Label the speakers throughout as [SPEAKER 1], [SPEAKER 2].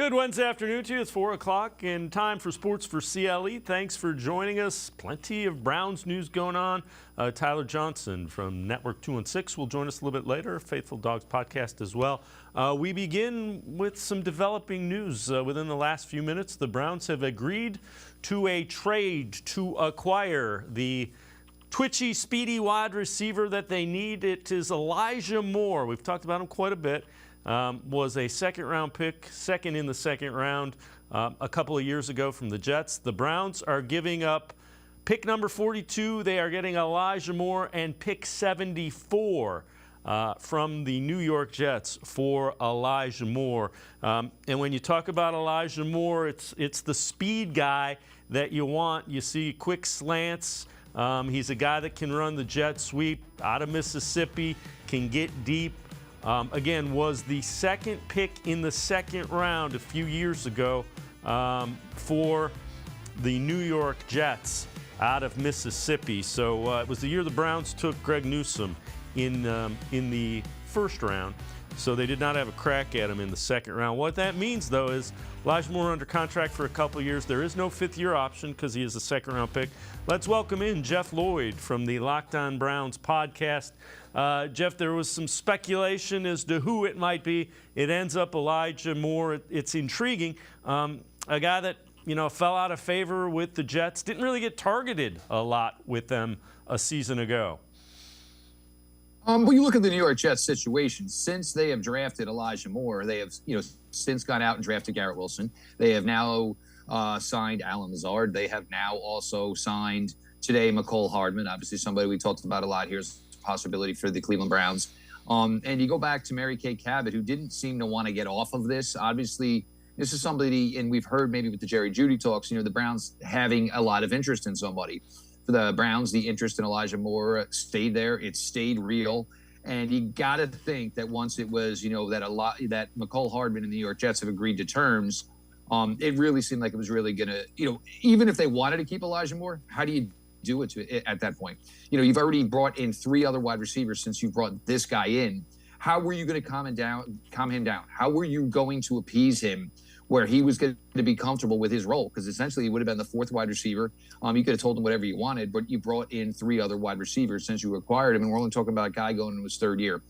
[SPEAKER 1] Good Wednesday afternoon to you. It's 4 o'clock and time for Sports4CLE. Thanks for joining us. Plenty of Browns news going on. Tyler Johnson from Network 216 will join us a little bit later. Faithful Dawgs Podcast as well. We begin with some developing news. Within the last few minutes, the Browns have agreed to a trade to acquire the twitchy, speedy wide receiver that they need. It is Elijah Moore. We've talked about him quite a bit. Was a second-round pick, second in the second round a couple of years ago from the Jets. The Browns are giving up pick number 42. They are getting Elijah Moore and pick 74 from the New York Jets for Elijah Moore. And when you talk about Elijah Moore, it's the speed guy that you want. You see quick slants. He's a guy that can run the jet sweep out of Mississippi, can get deep. Again, was the second pick in the second round a few years ago for the New York Jets out of Mississippi. So it was the year the Browns took Greg Newsome in the first round. So they did not have a crack at him in the second round. What that means, though, is Elijah Moore under contract for a couple of years. There is no fifth-year option because he is a second-round pick. Let's welcome in Jeff Lloyd from the Locked On Browns podcast. Jeff, there was some speculation as to who it might be. It ends up Elijah Moore. It's intriguing. A guy that, fell out of favor with the Jets. Didn't really get targeted a lot with them a season ago.
[SPEAKER 2] When you look at the New York Jets situation, since they have drafted Elijah Moore, they have, since gone out and drafted Garrett Wilson. They have now signed Allen Lazard. They have now also signed today Mecole Hardman, obviously somebody we talked about a lot here is a possibility for the Cleveland Browns. And you go back to Mary Kay Cabot, who didn't seem to want to get off of this. Obviously, this is somebody, and we've heard maybe with the Jerry Jeudy talks, the Browns having a lot of interest in somebody. For the Browns, the interest in Elijah Moore stayed there. It stayed real. And you got to think that once it was, that Mecole Hardman and the New York Jets have agreed to terms, it really seemed like it was really going to, even if they wanted to keep Elijah Moore, how do you do it at that point? You've already brought in 3 other wide receivers since you brought this guy in. How were you going to calm him down? How were you going to appease him where he was going to be comfortable with his role? Because essentially he would have been the 4th wide receiver. You could have told him whatever you wanted, but you brought in 3 other wide receivers since you acquired him, and we're only talking about a guy going into his 3rd year.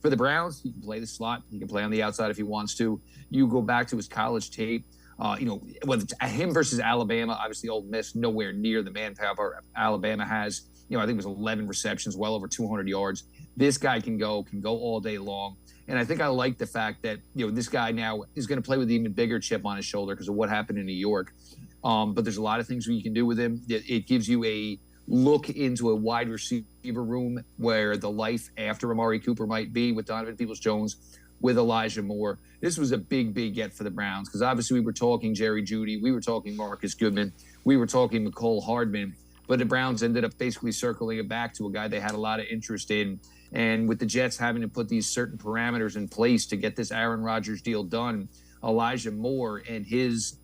[SPEAKER 2] For the Browns, he can play the slot. He can play on the outside if he wants to. You go back to his college tape. Whether it's him versus Alabama, obviously Ole Miss nowhere near the manpower Alabama has. I think it was 11 receptions, well over 200 yards. This guy can go all day long. And I think I like the fact that, this guy now is going to play with an even bigger chip on his shoulder because of what happened in New York. But there's a lot of things you can do with him. It gives you a look into a wide receiver room where the life after Amari Cooper might be with Donovan Peoples-Jones, with Elijah Moore. This was a big, big get for the Browns because obviously we were talking Jerry Jeudy, we were talking Marcus Goodman, we were talking Mecole Hardman, but the Browns ended up basically circling it back to a guy they had a lot of interest in. And with the Jets having to put these certain parameters in place to get this Aaron Rodgers deal done, Elijah Moore and his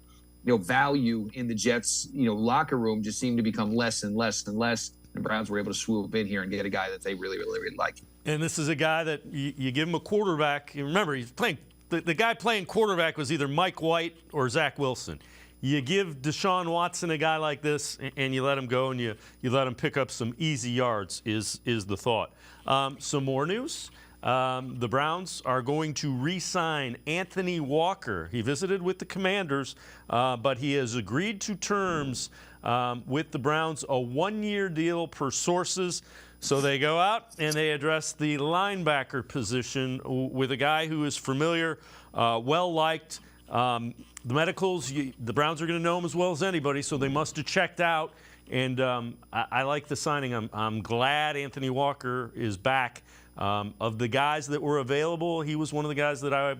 [SPEAKER 2] value in the Jets locker room just seemed to become less and less and less. The Browns were able to swoop in here and get a guy that they really, really, really like.
[SPEAKER 1] And this is a guy that you give him a quarterback. Remember, he's playing. The guy playing quarterback was either Mike White or Zach Wilson. You give Deshaun Watson a guy like this, and you let him go, and you let him pick up some easy yards. Is the thought? Some more news. The Browns are going to re-sign Anthony Walker. He visited with the Commanders, but he has agreed to terms with the Browns, a 1-year deal per sources. So they go out and they address the linebacker position with a guy who is familiar, well-liked. The medicals, the Browns are going to know him as well as anybody, so they must have checked out. And I like the signing. I'm glad Anthony Walker is back. Of the guys that were available, he was one of the guys that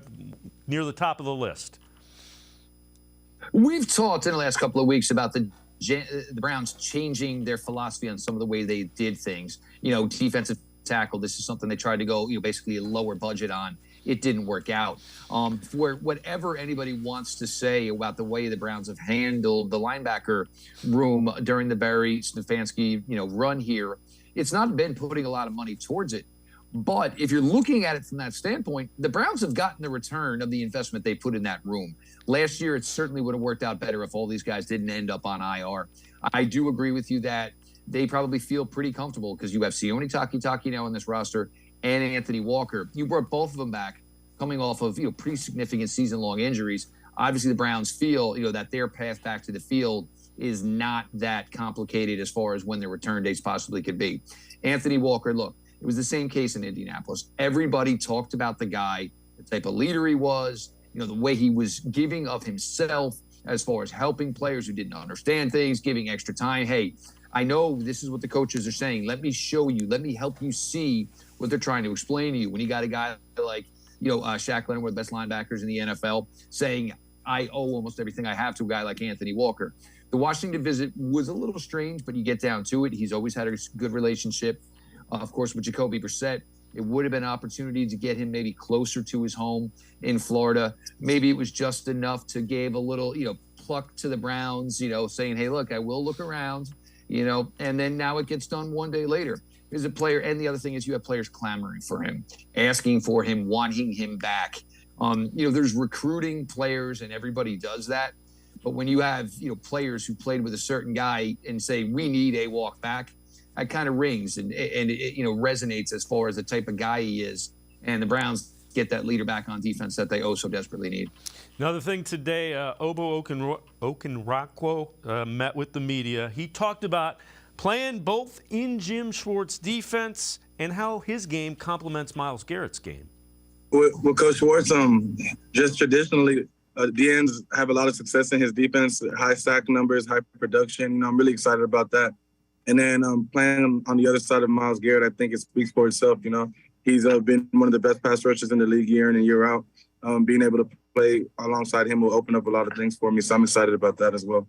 [SPEAKER 1] near the top of the list.
[SPEAKER 2] We've talked in the last couple of weeks about the Browns changing their philosophy on some of the way they did things. Defensive tackle, this is something they tried to go, basically a lower budget on. It didn't work out. For whatever anybody wants to say about the way the Browns have handled the linebacker room during the Barry Stefanski, run here, it's not been putting a lot of money towards it. But if you're looking at it from that standpoint, the Browns have gotten the return of the investment they put in that room. Last year, it certainly would have worked out better if all these guys didn't end up on IR. I do agree with you that they probably feel pretty comfortable because you have Sione Takitaki now on this roster and Anthony Walker. You brought both of them back coming off of, pretty significant season-long injuries. Obviously, the Browns feel, that their path back to the field is not that complicated as far as when their return dates possibly could be. Anthony Walker, look, it was the same case in Indianapolis. Everybody talked about the guy, the type of leader he was, the way he was giving of himself as far as helping players who didn't understand things, giving extra time. Hey, I know this is what the coaches are saying. Let me show you. Let me help you see what they're trying to explain to you. When you got a guy like, Shaq Leonard, one of the best linebackers in the NFL, saying, I owe almost everything I have to a guy like Anthony Walker. The Washington visit was a little strange, but you get down to it. He's always had a good relationship. Of course, with Jacoby Brissett, it would have been an opportunity to get him maybe closer to his home in Florida. Maybe it was just enough to give a little, pluck to the Browns, saying, hey, look, I will look around, and then now it gets done one day later. There's a player, and the other thing is you have players clamoring for him, asking for him, wanting him back. There's recruiting players, and everybody does that. But when you have, players who played with a certain guy and say, we need a walk back, that kind of rings and it resonates as far as the type of guy he is. And the Browns get that leader back on defense that they so desperately need.
[SPEAKER 1] Another thing today, Obo Okoronkwo met with the media. He talked about playing both in Jim Schwartz's defense and how his game complements Myles Garrett's game.
[SPEAKER 3] Well, Coach Schwartz, just traditionally, DNs have a lot of success in his defense, high sack numbers, high production. I'm really excited about that. And then playing on the other side of Myles Garrett, I think it speaks for itself. He's been one of the best pass rushers in the league year in and year out. Being able to play alongside him will open up a lot of things for me, so I'm excited about that as well.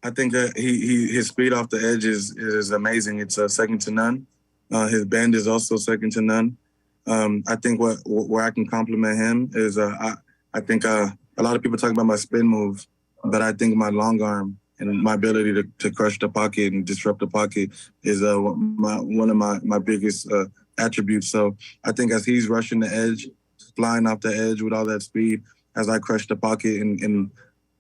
[SPEAKER 3] I think that his speed off the edge is amazing. It's second to none. His bend is also second to none. I think where I can compliment him is I think a lot of people talk about my spin move, but I think my long arm and my ability to crush the pocket and disrupt the pocket is one of my biggest attributes. So I think as he's rushing the edge, flying off the edge with all that speed, as I crush the pocket and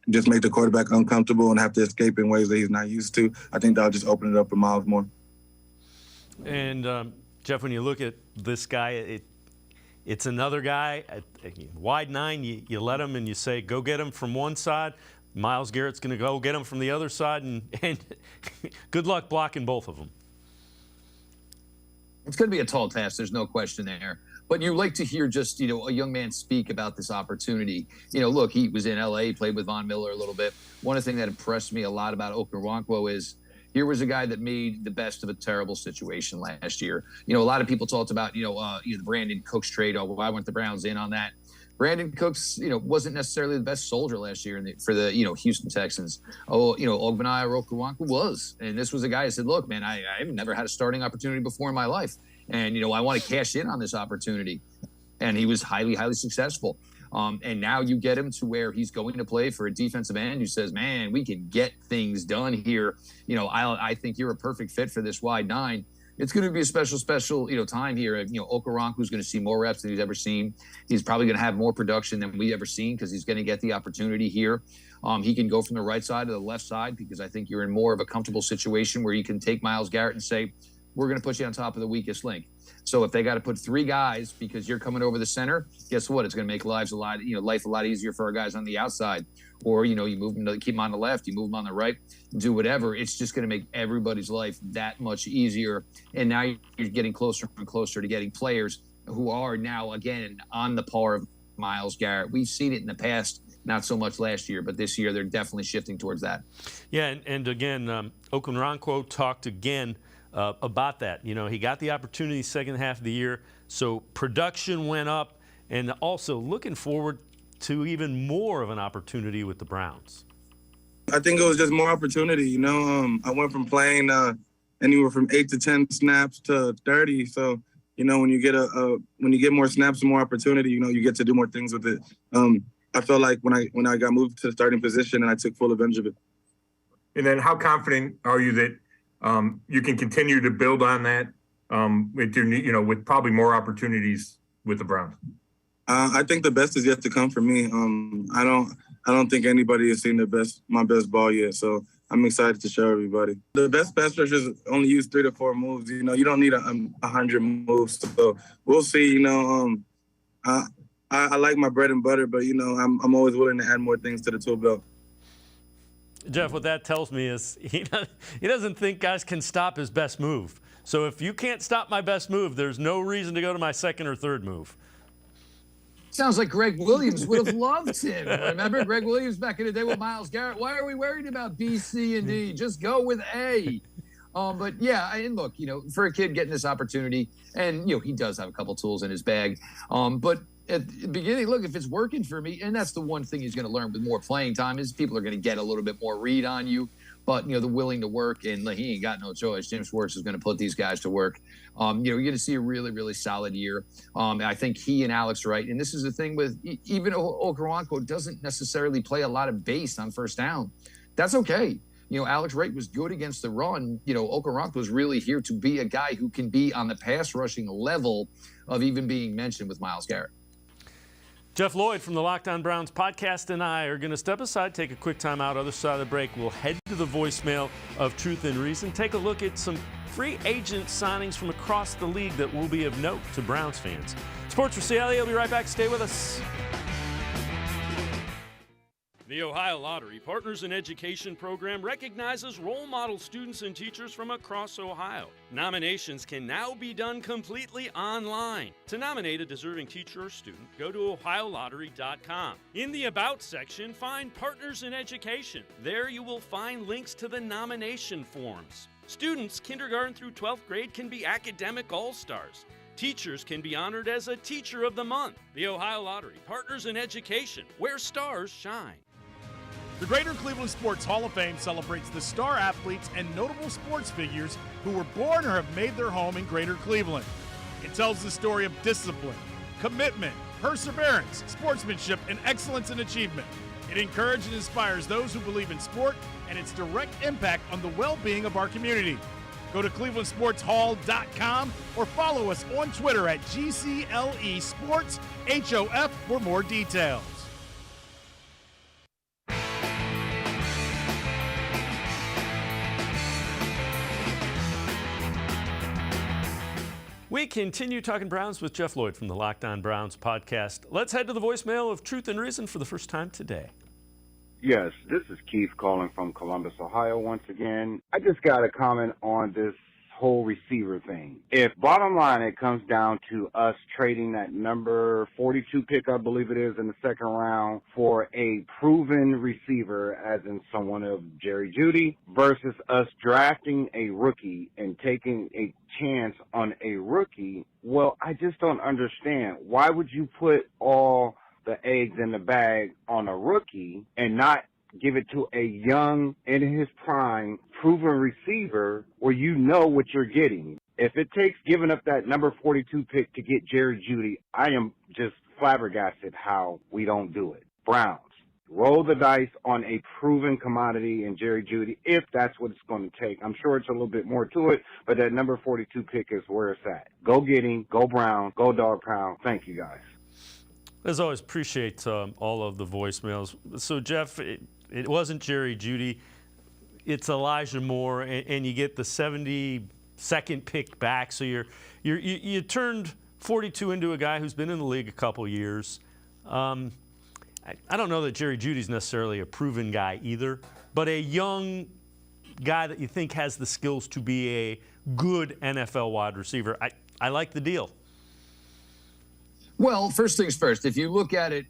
[SPEAKER 3] just make the quarterback uncomfortable and have to escape in ways that he's not used to, I think that'll just open it up for Myles more.
[SPEAKER 1] And, Jeff, when you look at this guy, it's another guy, wide nine, you let him and you say, go get him from one side. Myles Garrett's going to go get him from the other side, and good luck blocking both of them.
[SPEAKER 2] It's going to be a tall task. There's no question there. But you like to hear just, a young man speak about this opportunity. Look, he was in L.A., played with Von Miller a little bit. One of the things that impressed me a lot about Okoronkwo is here was a guy that made the best of a terrible situation last year. A lot of people talked about, the Brandon Cooks trade. Oh, why weren't the Browns in on that? Brandon Cooks, wasn't necessarily the best soldier last year for the, Houston Texans. Ogbonnaya Okoronkwo was. And this was a guy who said, look, man, I've never had a starting opportunity before in my life. And, I want to cash in on this opportunity. And he was highly, highly successful. And now you get him to where he's going to play for a defensive end who says, man, we can get things done here. I think you're a perfect fit for this wide nine. It's going to be a special, time here. Okoronkwo's going to see more reps than he's ever seen. He's probably going to have more production than we ever seen because he's going to get the opportunity here. He can go from the right side to the left side because I think you're in more of a comfortable situation where you can take Myles Garrett and say, we're going to put you on top of the weakest link. So if they got to put three guys because you're coming over the center, guess what? It's going to make life a lot easier for our guys on the outside. Or, you move them keep them on the left, you move them on the right, do whatever. It's just going to make everybody's life that much easier. And now you're getting closer and closer to getting players who are now, again, on the par of Myles Garrett. We've seen it in the past, not so much last year, but this year they're definitely shifting towards that.
[SPEAKER 1] Yeah, and again, Okoronkwo talked again about that. He got the opportunity second half of the year, so production went up, and also looking forward to even more of an opportunity with the Browns.
[SPEAKER 3] I think it was just more opportunity. I went from playing anywhere from 8 to 10 snaps to 30. So, when you get more snaps and more opportunity, you get to do more things with it. I felt like when I got moved to the starting position and I took full advantage of it.
[SPEAKER 4] And then how confident are you that you can continue to build on that with probably more opportunities with the Browns?
[SPEAKER 3] I think the best is yet to come for me. I don't think anybody has seen my best ball yet, so I'm excited to show everybody. The best pass rushers only use 3 to 4 moves. You don't need 100 moves. So we'll see. I like my bread and butter, but I'm always willing to add more things to the tool belt.
[SPEAKER 1] Jeff, what that tells me is he doesn't think guys can stop his best move. So if you can't stop my best move, there's no reason to go to my second or third move.
[SPEAKER 2] Sounds like Greg Williams would have loved him. Remember Greg Williams back in the day with Myles Garrett? Why are we worried about B, C, and D? Just go with A. But yeah, and look, for a kid getting this opportunity, and he does have a couple tools in his bag. But at the beginning, look, if it's working for me, and that's the one thing he's going to learn with more playing time is people are going to get a little bit more read on you. But, they're willing to work, and he ain't got no choice. Jim Schwartz is going to put these guys to work. You're going to see a really, really solid year. I think he and Alex Wright, and this is the thing with even Okoronkwo doesn't necessarily play a lot of base on first down. That's okay. Alex Wright was good against the run. Okoronkwo was really here to be a guy who can be on the pass rushing level of even being mentioned with Myles Garrett.
[SPEAKER 1] Jeff Lloyd from the Locked On Browns podcast and I are going to step aside, take a quick time out. Other side of the break, we'll head to the voicemail of Truth and Reason, take a look at some free agent signings from across the league that will be of note to Browns fans. Sports4CLE, I'll be right back. Stay with us. The Ohio Lottery Partners in Education program recognizes role model students and teachers from across Ohio. Nominations can now be done completely online. To nominate a deserving teacher or student, go to ohiolottery.com. In the About section, find Partners in Education. There you will find links to the nomination forms. Students kindergarten through 12th grade can be academic all-stars. Teachers can be honored as a Teacher of the Month. The Ohio Lottery Partners in Education, where stars shine.
[SPEAKER 5] The Greater Cleveland Sports Hall of Fame celebrates the star athletes and notable sports figures who were born or have made their home in Greater Cleveland. It tells the story of discipline, commitment, perseverance, sportsmanship, and excellence in achievement. It encourages and inspires those who believe in sport and its direct impact on the well-being of our community. Go to clevelandsportshall.com or follow us on Twitter at GCLE Sports HOF for more details.
[SPEAKER 1] We continue talking Browns with Jeff Lloyd from the Locked On Browns podcast. Let's head to the voicemail of Truth and Reason for the first time today.
[SPEAKER 6] Yes, this is Keith calling from Columbus, Ohio once again. I just got a comment on this whole receiver thing. If bottom line it comes down to us trading that number 42 pick, I believe it is, in the second round for a proven receiver, as in someone of Jerry Jeudy, versus us drafting a rookie and taking a chance on a rookie, well, I just don't understand. Why would you put all the eggs in the bag on a rookie and not give it to a young, in his prime, proven receiver where you know what you're getting? If it takes giving up that number 42 pick to get Jerry Jeudy, I am just flabbergasted how we don't do it. Browns, roll the dice on a proven commodity in Jerry Jeudy, if that's what it's going to take. I'm sure it's a little bit more to it, but that number 42 pick is where it's at. Go get him, go Brown, go Dog Pound. Thank you, guys.
[SPEAKER 1] As always, appreciate all of the voicemails. So, Jeff, it wasn't Jerry Jeudy. It's Elijah Moore, and you get the 72nd pick back. So you turned 42 into a guy who's been in the league a couple years. I don't know that Jerry Judy's necessarily a proven guy either, but a young guy that you think has the skills to be a good NFL wide receiver. I like the deal.
[SPEAKER 2] Well, first things first, if you look at it,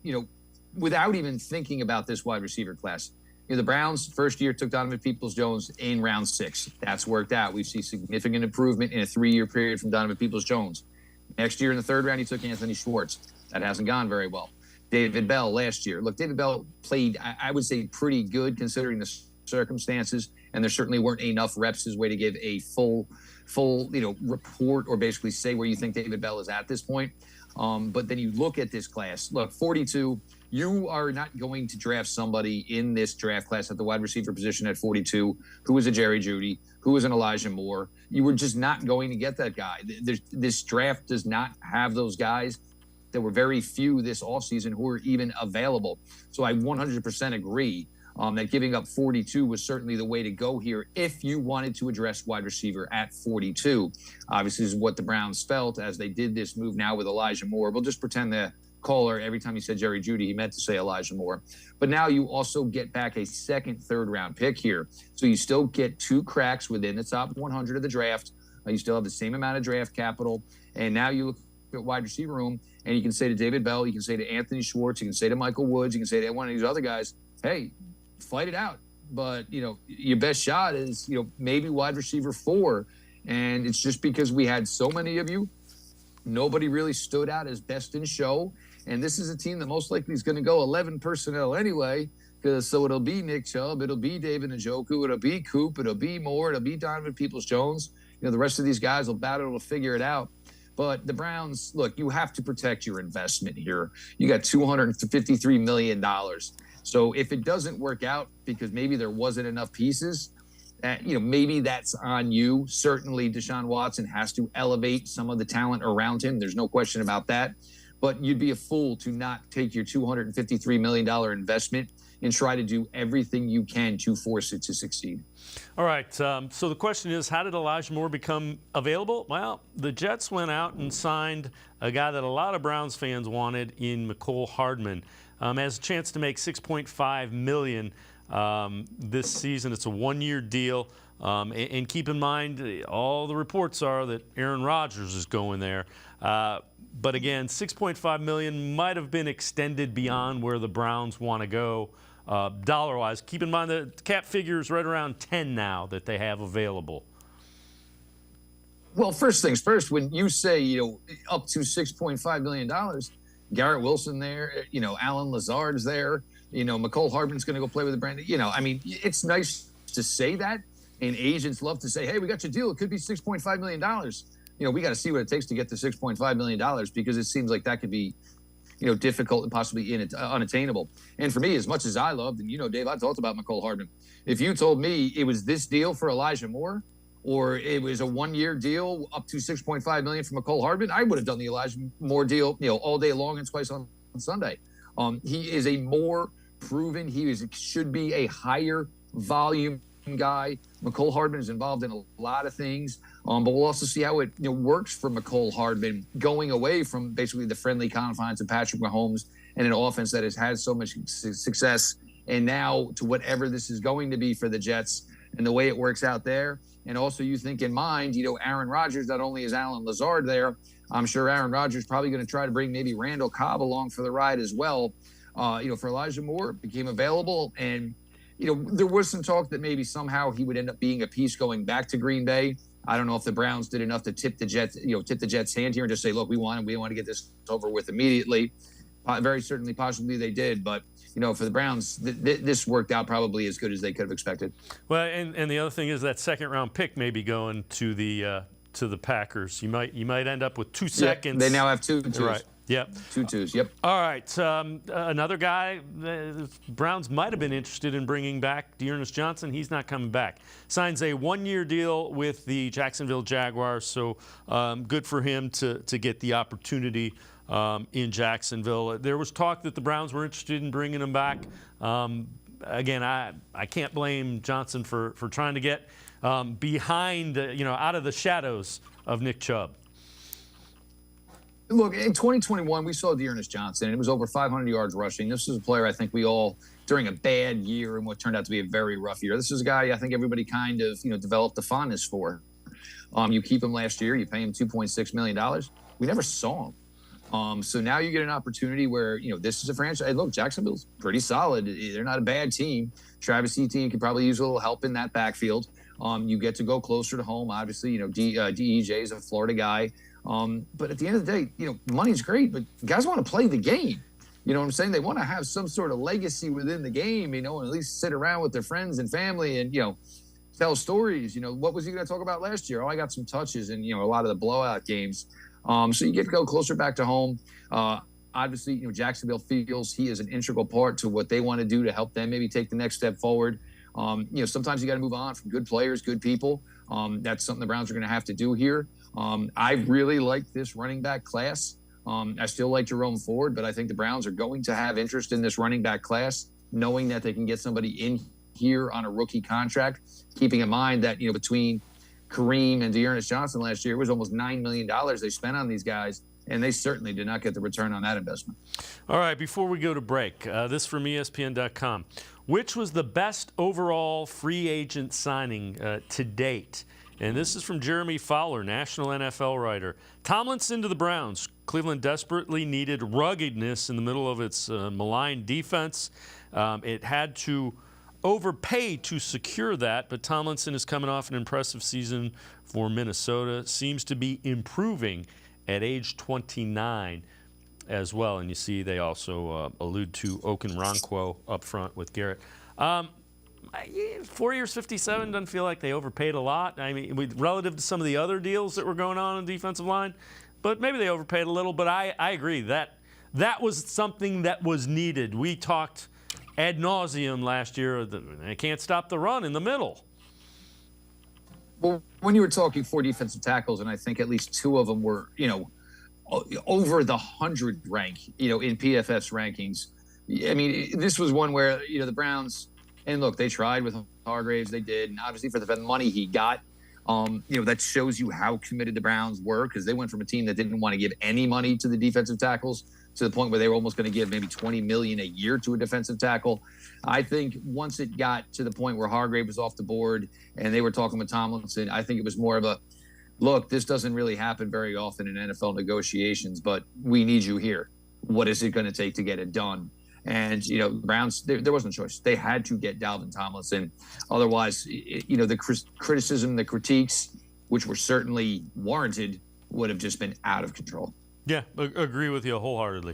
[SPEAKER 2] without even thinking about this wide receiver class, the Browns first year took Donovan Peoples-Jones in round 6. That's worked out. We see significant improvement in a 3-year period from Donovan Peoples-Jones. Next year in the 3rd round, he took Anthony Schwartz. That hasn't gone very well. David Bell last year. Look, David Bell played, I would say, pretty good considering the circumstances. and there certainly weren't enough reps his way to give a full report or basically say where you think David Bell is at this point. But then you look at this class. Look, 42, you are not going to draft somebody in this draft class at the wide receiver position at 42 who is a Jerry Jeudy, who is an Elijah Moore. You were just not going to get that guy. This draft does not have those guys. There were very few this offseason who were even available. So I 100% agree that giving up 42 was certainly the way to go here if you wanted to address wide receiver at 42. Obviously, this is what the Browns felt as they did this move now with Elijah Moore. We'll just pretend the caller, every time he said Jerry Jeudy, he meant to say Elijah Moore. But now you also get back a second, third-round pick here. So you still get 2 cracks within the top 100 of the draft. You still have the same amount of draft capital. And now you look at wide receiver room, and you can say to David Bell, you can say to Anthony Schwartz, you can say to Michael Woods, you can say to one of these other guys, hey, fight it out. But, your best shot is, maybe wide receiver 4. And it's just because we had so many of you, nobody really stood out as best in show. And this is a team that most likely is going to go 11 personnel anyway. So it'll be Nick Chubb, it'll be David Njoku, it'll be Coop, it'll be Moore, it'll be Donovan Peoples-Jones. The rest of these guys will battle to figure it out. But the Browns, look, you have to protect your investment here. You got $253 million. So if it doesn't work out because maybe there wasn't enough pieces, maybe that's on you. Certainly Deshaun Watson has to elevate some of the talent around him. There's no question about that. But you'd be a fool to not take your $253 million investment and try to do everything you can to force it to succeed.
[SPEAKER 1] All right, so the question is, how did Elijah Moore become available? Well, the Jets went out and signed a guy that a lot of Browns fans wanted in Mecole Hardman. Has a chance to make $6.5 million this season. It's a 1-year deal. And keep in mind, all the reports are that Aaron Rodgers is going there. But again, $6.5 million might have been extended beyond where the Browns want to go dollar-wise. Keep in mind the cap figure is right around 10 now that they have available.
[SPEAKER 2] Well, first things first, when you say, up to $6.5 million, Garrett Wilson there, Alan Lazard's there, Mecole Hardman's going to go play with the Brandon. It's nice to say that, and agents love to say, hey, we got your deal. It could be $6.5 million. We got to see what it takes to get the $6.5 million because it seems like that could be, difficult and possibly unattainable. And for me, as much as I loved, and Dave, I talked about Mecole Hardman. If you told me it was this deal for Elijah Moore, or it was a 1-year deal up to $6.5 million for Mecole Hardman, I would have done the Elijah Moore deal, all day long and twice on Sunday. He is a more proven, should be a higher volume guy. Mecole Hardman is involved in a lot of things, but we'll also see how it works for Mecole Hardman going away from basically the friendly confines of Patrick Mahomes and an offense that has had so much success, and now to whatever this is going to be for the Jets and the way it works out there. And also you think in mind, Aaron Rodgers, not only is Alan Lazard there, I'm sure Aaron Rodgers is probably going to try to bring maybe Randall Cobb along for the ride as well. For Elijah Moore, became available, and there was some talk that maybe somehow he would end up being a piece going back to Green Bay. I don't know if the Browns did enough to tip the Jets' hand here and just say, look, we want to get this over with immediately. Very certainly, possibly they did, but for the Browns, this worked out probably as good as they could have expected.
[SPEAKER 1] Well, and the other thing is that second-round pick may be going to the Packers. You might end up with 2 seconds.
[SPEAKER 2] They now have 2 twos.
[SPEAKER 1] Right. Yep.
[SPEAKER 2] 2 twos. Yep.
[SPEAKER 1] All right. Another guy, the Browns might have been interested in bringing back Dearness Johnson. He's not coming back. Signs a 1-year deal with the Jacksonville Jaguars. So good for him to get the opportunity in Jacksonville. There was talk that the Browns were interested in bringing him back. Again, I can't blame Johnson for trying to get behind, out of the shadows of Nick Chubb.
[SPEAKER 2] Look, in 2021, we saw Dearness Johnson, and it was over 500 yards rushing. This is a player I think we all, during a bad year and what turned out to be a very rough year, this is a guy I think everybody kind of, developed a fondness for. You keep him last year, you pay him $2.6 million. We never saw him. So now you get an opportunity where, this is a franchise. Look, Jacksonville's pretty solid. They're not a bad team. Travis Etienne could probably use a little help in that backfield. You get to go closer to home. Obviously, DEJ is a Florida guy. But at the end of the day, money's great, but guys want to play the game. You know what I'm saying? They want to have some sort of legacy within the game, and at least sit around with their friends and family and, tell stories. What was he going to talk about last year? Oh, I got some touches in, a lot of the blowout games. So you get to go closer back to home. Obviously, Jacksonville feels he is an integral part to what they want to do to help them maybe take the next step forward. Sometimes you got to move on from good players, good people. That's something the Browns are going to have to do here. I really like this running back class. I still like Jerome Ford, but I think the Browns are going to have interest in this running back class, knowing that they can get somebody in here on a rookie contract, keeping in mind that, between Kareem and Dearness Johnson last year, it was almost $9 million they spent on these guys, and they certainly did not get the return on that investment.
[SPEAKER 1] All right, before we go to break, this from ESPN.com. Which was the best overall free agent signing to date? And this is from Jeremy Fowler, national NFL writer. Tomlinson to the Browns. Cleveland desperately needed ruggedness in the middle of its maligned defense. It had to overpay to secure that, but Tomlinson is coming off an impressive season for Minnesota. Seems to be improving at age 29 as well. And you see they also allude to Okoronkwo up front with Garrett. 4 years, 57 doesn't feel like they overpaid a lot. I mean, relative to some of the other deals that were going on the defensive line, but maybe they overpaid a little. But I agree that was something that was needed. We talked ad nauseum last year. They can't stop the run in the middle.
[SPEAKER 2] Well, when you were talking 4 defensive tackles, and I think at least 2 of them were, over the 100 rank, in PFF's rankings. I mean, this was one where, the Browns, and look, they tried with Hargraves, they did, and obviously for the money he got, that shows you how committed the Browns were, because they went from a team that didn't want to give any money to the defensive tackles to the point where they were almost going to give maybe $20 million a year to a defensive tackle. I think once it got to the point where Hargrave was off the board and they were talking with Tomlinson, I think it was more of a, look, this doesn't really happen very often in NFL negotiations, but we need you here. What is it going to take to get it done? And, Browns, there wasn't a choice. They had to get Dalvin Tomlinson. Otherwise, the criticism, the critiques, which were certainly warranted, would have just been out of control.
[SPEAKER 1] Yeah, agree with you wholeheartedly.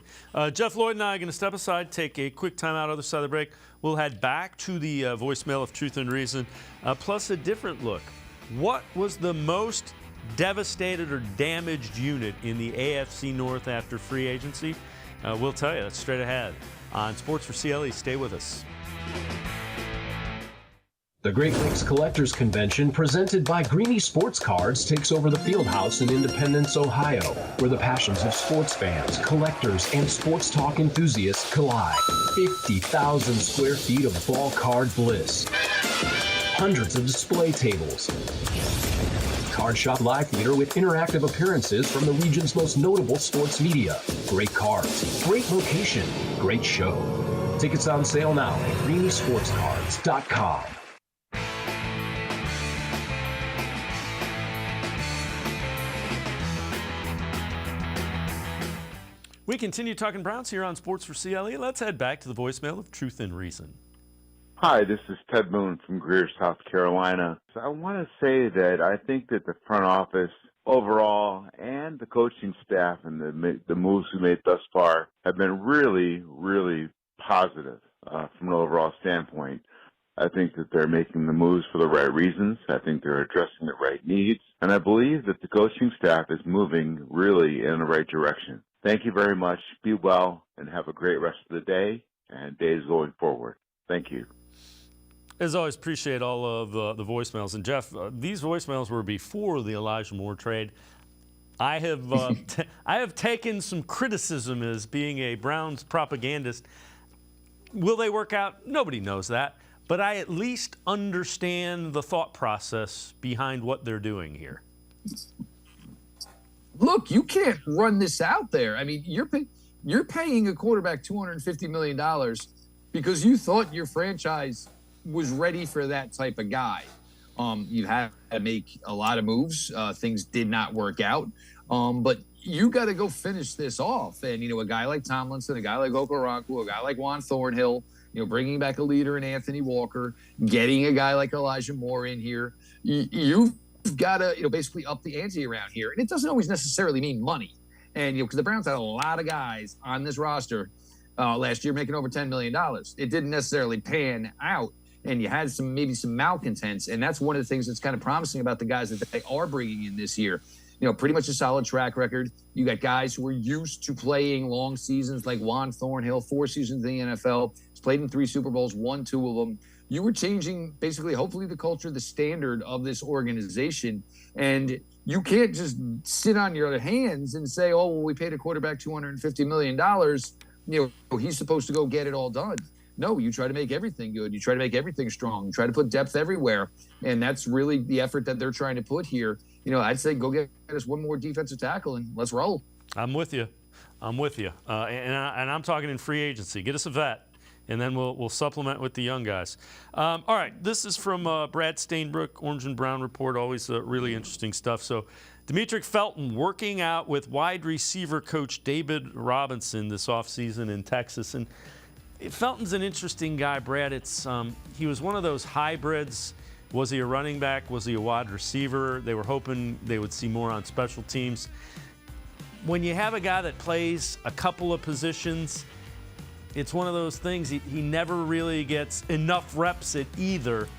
[SPEAKER 1] Jeff Lloyd and I are going to step aside, take a quick time out other side of the break. We'll head back to the voicemail of Truth and Reason, plus a different look. What was the most devastated or damaged unit in the AFC North after free agency? We'll tell you. That's straight ahead on Sports4CLE. Stay with us.
[SPEAKER 7] The Great Lakes Collectors Convention, presented by Greeny Sports Cards, takes over the Fieldhouse in Independence, Ohio, where the passions of sports fans, collectors, and sports talk enthusiasts collide. 50,000 square feet of ball card bliss. Hundreds of display tables. Card Shop Live Theater with interactive appearances from the region's most notable sports media. Great cards, great location, great show. Tickets on sale now at greenysportscards.com.
[SPEAKER 1] We continue talking Browns here on Sports4CLE. Let's head back to the voicemail of Truth and Reason.
[SPEAKER 8] Hi, this is Ted Moon from Greer, South Carolina. So I want to say that I think that the front office overall and the coaching staff and the moves we made thus far have been really, really positive from an overall standpoint. I think that they're making the moves for the right reasons. I think they're addressing the right needs. And I believe that the coaching staff is moving really in the right direction. Thank you very much. Be well and have a great rest of the day and days going forward. Thank you.
[SPEAKER 1] As always, appreciate all of the voicemails. And Jeff, these voicemails were before the Elijah Moore trade. I have I have taken some criticism as being a Browns propagandist. Will they work out? Nobody knows that. But I at least understand the thought process behind what they're doing here.
[SPEAKER 2] Look, you can't run this out there. I mean, you're paying a quarterback $250 million because you thought your franchise was ready for that type of guy. You had to make a lot of moves. Things did not work out. But you got to go finish this off. And, a guy like Tomlinson, a guy like Okoronkwo, a guy like Juan Thornhill, bringing back a leader in Anthony Walker, getting a guy like Elijah Moore in here, you've got to, basically up the ante around here. And it doesn't always necessarily mean money. And, because the Browns had a lot of guys on this roster last year making over $10 million. It didn't necessarily pan out. and you had maybe some malcontents. And that's one of the things that's kind of promising about the guys that they are bringing in this year. Pretty much a solid track record. You got guys who are used to playing long seasons like Juan Thornhill, 4 seasons in the NFL. He's played in 3 Super Bowls, won 2 of them. You were changing basically, hopefully, the culture, the standard of this organization. And you can't just sit on your hands and say, oh, well, we paid a quarterback $250 million. He's supposed to go get it all done. No, you try to make everything good. You try to make everything strong. You try to put depth everywhere. And that's really the effort that they're trying to put here. I'd say go get us one more defensive tackle and let's roll.
[SPEAKER 1] I'm with you. And I'm talking in free agency. Get us a vet, and then we'll supplement with the young guys. All right, this is from Brad Stainbrook, Orange and Brown Report. Always really interesting stuff. So, Demetric Felton working out with wide receiver coach David Robinson this offseason in Texas. And Felton's an interesting guy, Brad. He was one of those hybrids. Was he a running back? Was he a wide receiver? They were hoping they would see more on special teams. When you have a guy that plays a couple of positions, it's one of those things. He never really gets enough reps at either.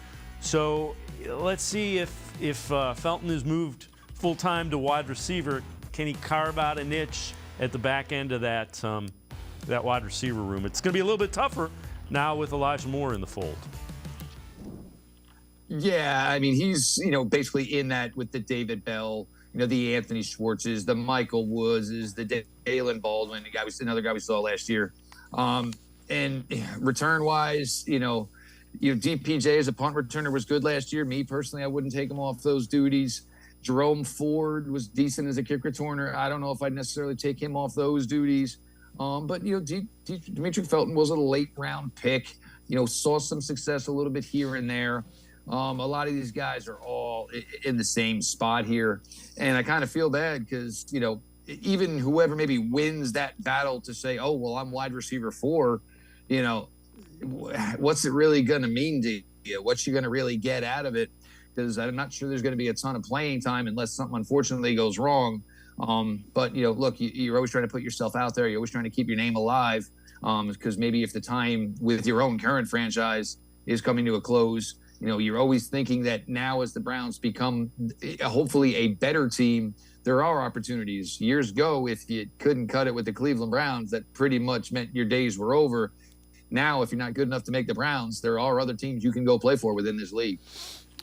[SPEAKER 1] So let's see if Felton is moved full-time to wide receiver. Can he carve out a niche at the back end of that wide receiver room? It's going to be a little bit tougher now with Elijah Moore in the fold.
[SPEAKER 2] Yeah, I mean, he's, basically in that with the David Bell, the Anthony Schwartzes, the Michael Woodses, the Dalen Baldwin, another guy we saw last year. And return-wise, DPJ as a punt returner was good last year. Me, personally, I wouldn't take him off those duties. Jerome Ford was decent as a kick returner. I don't know if I'd necessarily take him off those duties. But, Demetric Felton was a late-round pick, saw some success a little bit here and there. A lot of these guys are all in the same spot here. And I kind of feel bad because, even whoever maybe wins that battle to say, oh, well, I'm wide receiver 4, what's it really going to mean to you? What's you going to really get out of it? Because I'm not sure there's going to be a ton of playing time unless something unfortunately goes wrong. But, look, you're always trying to put yourself out there. You're always trying to keep your name alive because maybe if the time with your own current franchise is coming to a close, you're always thinking that now as the Browns become hopefully a better team, there are opportunities. Years ago, if you couldn't cut it with the Cleveland Browns, that pretty much meant your days were over. Now, if you're not good enough to make the Browns, there are other teams you can go play for within this league.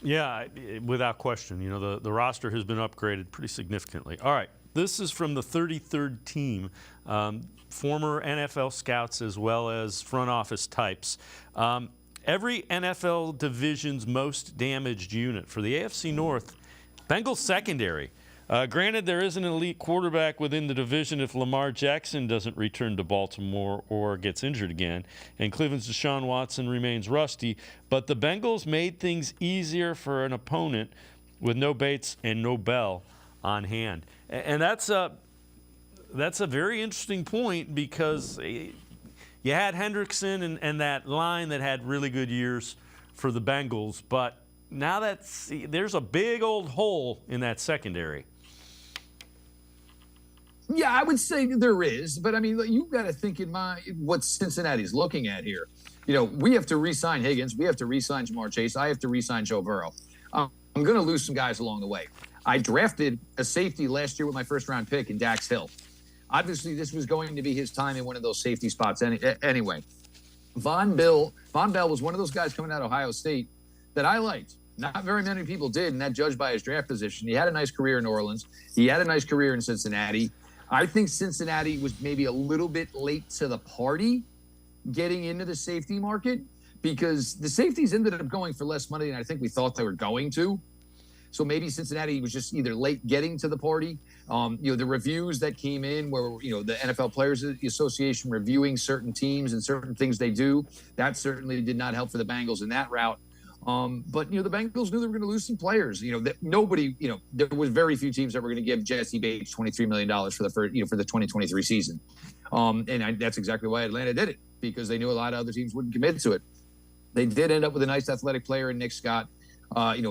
[SPEAKER 1] Yeah, without question. The roster has been upgraded pretty significantly. All right, this is from the 33rd team, former NFL scouts as well as front office types. Every NFL division's most damaged unit. For the AFC North, Bengals secondary. Granted, there is an elite quarterback within the division if Lamar Jackson doesn't return to Baltimore or gets injured again, and Cleveland's Deshaun Watson remains rusty. But the Bengals made things easier for an opponent with no Bates and no Bell on hand. And that's a very interesting point because you had Hendrickson and that line that had really good years for the Bengals, but now there's a big old hole in that secondary.
[SPEAKER 2] Yeah, I would say there is, but I mean, you've got to think in mind what Cincinnati's looking at here. We have to re-sign Higgins. We have to re-sign Jamar Chase. I have to re-sign Joe Burrow. I'm going to lose some guys along the way. I drafted a safety last year with my first-round pick in Dax Hill. Obviously, this was going to be his time in one of those safety spots anyway. Von Bell was one of those guys coming out of Ohio State that I liked. Not very many people did, and that judged by his draft position. He had a nice career in New Orleans. He had a nice career in Cincinnati. I think Cincinnati was maybe a little bit late to the party getting into the safety market because the safeties ended up going for less money than I think we thought they were going to. So maybe Cincinnati was just either late getting to the party. The reviews that came in where, the NFL Players Association reviewing certain teams and certain things they do, that certainly did not help for the Bengals in that route. But the Bengals knew they were going to lose some players. That nobody, there was very few teams that were going to give Jesse Bates $23 million for the first, for the 2023 season. That's exactly why Atlanta did it, because they knew a lot of other teams wouldn't commit to it. They did end up with a nice athletic player in Nick Scott,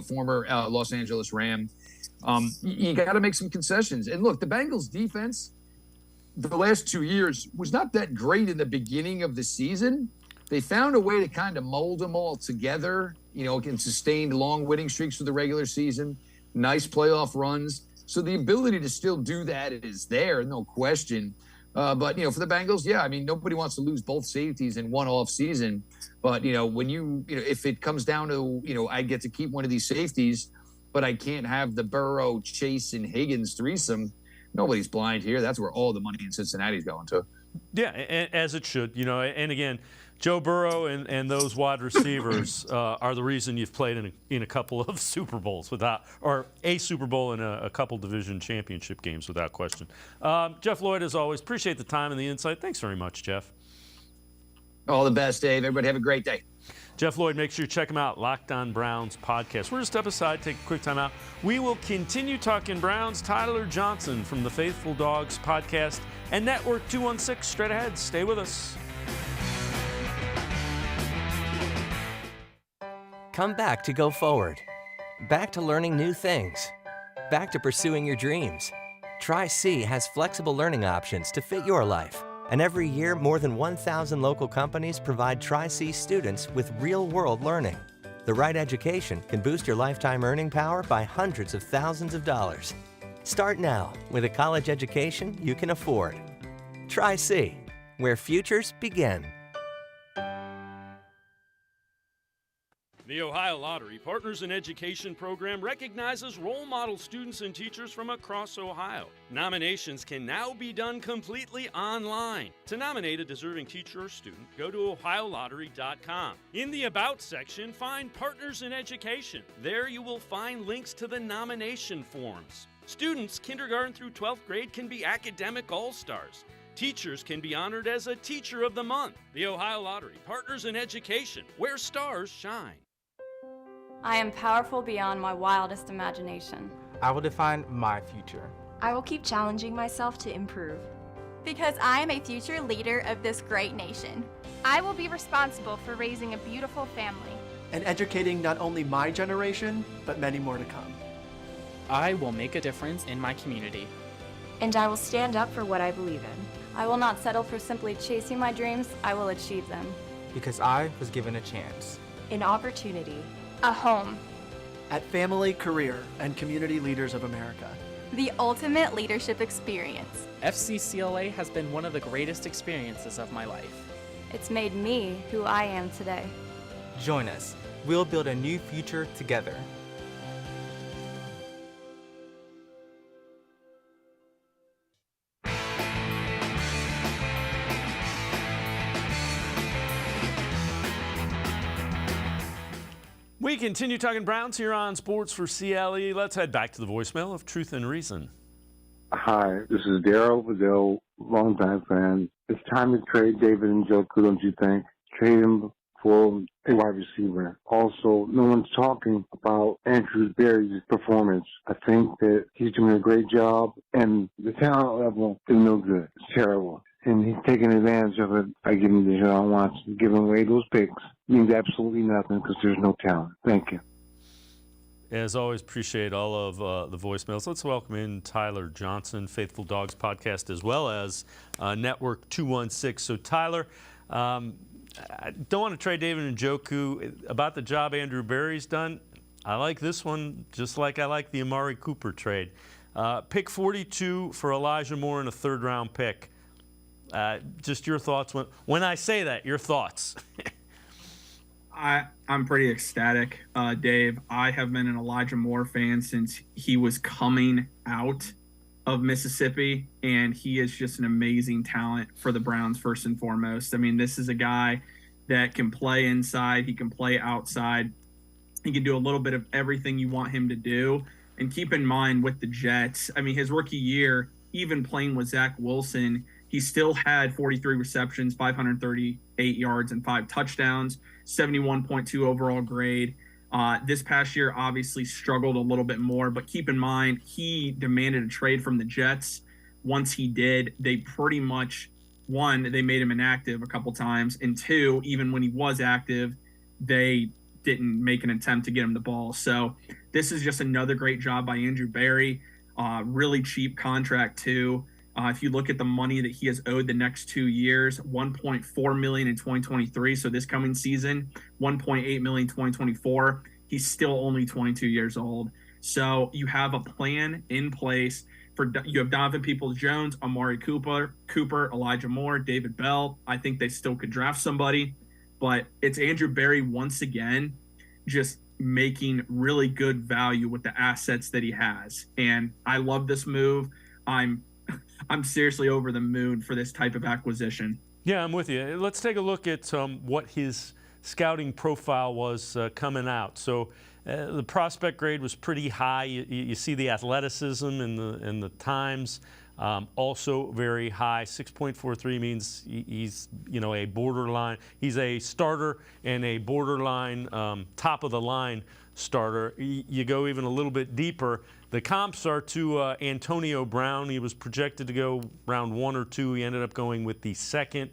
[SPEAKER 2] former Los Angeles Ram. You got to make some concessions. And look, the Bengals defense the last 2 years was not that great in the beginning of the season. they found a way to kind of mold them all together, and sustained long winning streaks for the regular season, nice playoff runs. So the ability to still do that is there, no question. But, for the Bengals, nobody wants to lose both safeties in one off season. But, when if it comes down to, I get to keep one of these safeties, but I can't have the Burrow, Chase, and Higgins threesome, nobody's blind here. That's where all the money in Cincinnati's going to.
[SPEAKER 1] Yeah, as it should, and again, Joe Burrow and those wide receivers are the reason you've played in a couple of Super Bowls or a Super Bowl and a couple division championship games without question. Jeff Lloyd, as always, appreciate the time and the insight. Thanks very much, Jeff.
[SPEAKER 2] All the best, Dave. Everybody have a great day.
[SPEAKER 1] Jeff Lloyd, make sure you check him out, Locked On Browns podcast. We're going to step aside, take a quick time out. We will continue talking Browns. Tyler Johnson from the Faithful Dawgs Podcast and Network 216 straight ahead. Stay with us.
[SPEAKER 9] Come back to go forward. Back to learning new things. Back to pursuing your dreams. Tri-C has flexible learning options to fit your life. And every year, more than 1,000 local companies provide Tri-C students with real-world learning. The right education can boost your lifetime earning power by hundreds of thousands of dollars. Start now with a college education you can afford. Tri-C, where futures begin.
[SPEAKER 1] The Ohio Lottery Partners in Education program recognizes role model students and teachers from across Ohio. Nominations can now be done completely online. To nominate a deserving teacher or student, go to ohiolottery.com. In the About section, find Partners in Education. There you will find links to the nomination forms. Students kindergarten through 12th grade can be academic all-stars. Teachers can be honored as a Teacher of the Month. The Ohio Lottery Partners in Education, where stars shine.
[SPEAKER 10] I am powerful beyond my wildest imagination.
[SPEAKER 11] I will define my future.
[SPEAKER 12] I will keep challenging myself to improve.
[SPEAKER 13] Because I am a future leader of this great nation.
[SPEAKER 14] I will be responsible for raising a beautiful family.
[SPEAKER 15] And educating not only my generation, but many more to come.
[SPEAKER 16] I will make a difference in my community.
[SPEAKER 12] And I will stand up for what I believe in.
[SPEAKER 10] I will not settle for simply chasing my dreams. I will achieve them.
[SPEAKER 11] Because I was given a chance.
[SPEAKER 12] An opportunity.
[SPEAKER 14] A home.
[SPEAKER 15] At Family, Career, and Community Leaders of America.
[SPEAKER 13] The ultimate leadership experience.
[SPEAKER 16] FCCLA has been one of the greatest experiences of my life.
[SPEAKER 10] It's made me who I am today.
[SPEAKER 11] Join us. We'll build a new future together.
[SPEAKER 1] We continue talking Browns here on Sports4CLE. Let's head back to the voicemail of Truth and Reason.
[SPEAKER 6] Hi, this is Daryl Brazil, longtime fan. It's time to trade David Njoku, don't you think? Trade him for a wide receiver. Also, no one's talking about Andrew Berry's performance. I think that he's doing a great job, and the talent level is no good. It's terrible. And he's taking advantage of it by giving Deshaun Watson. Giving away those picks means absolutely nothing because there's no talent. Thank you.
[SPEAKER 1] As always, appreciate all of the voicemails. Let's welcome in Tyler Johnson, Faithful Dawgs Podcast, as well as Network 216. So, Tyler, I don't want to trade David Njoku. About the job Andrew Berry's done, I like this one just like I like the Amari Cooper trade. Pick 42 for Elijah Moore and a third-round pick. Just your thoughts. When I say that, your thoughts.
[SPEAKER 17] I'm pretty ecstatic, Dave. I have been an Elijah Moore fan since he was coming out of Mississippi, and he is just an amazing talent for the Browns first and foremost. I mean, this is a guy that can play inside. He can play outside. He can do a little bit of everything you want him to do. And keep in mind with the Jets, I mean, his rookie year, even playing with Zach Wilson, he still had 43 receptions, 538 yards, and 5 touchdowns, 71.2 overall grade. This past year obviously struggled a little bit more, but keep in mind, he demanded a trade from the Jets. Once he did, they pretty much, one, they made him inactive a couple times, and two, even when he was active, they didn't make an attempt to get him the ball. So this is just another great job by Andrew Berry. Really cheap contract too. If you look at the money that he has owed the next 2 years, $1.4 million in 2023. So this coming season, $1.8 million in 2024. He's still only 22 years old. So you have a plan in place. You have Donovan Peoples-Jones, Amari Cooper, Elijah Moore, David Bell. I think they still could draft somebody. But it's Andrew Berry once again just making really good value with the assets that he has. And I love this move. I'm seriously over the moon for this type of acquisition.
[SPEAKER 1] Yeah, I'm with you. Let's take a look at what his scouting profile was coming out. So the prospect grade was pretty high. You see the athleticism and the times also very high. 6.43 means he's a borderline. He's a starter and a borderline top of the line starter. You go even a little bit deeper. The comps are to Antonio Brown. He was projected to go round 1 or 2. He ended up going with the second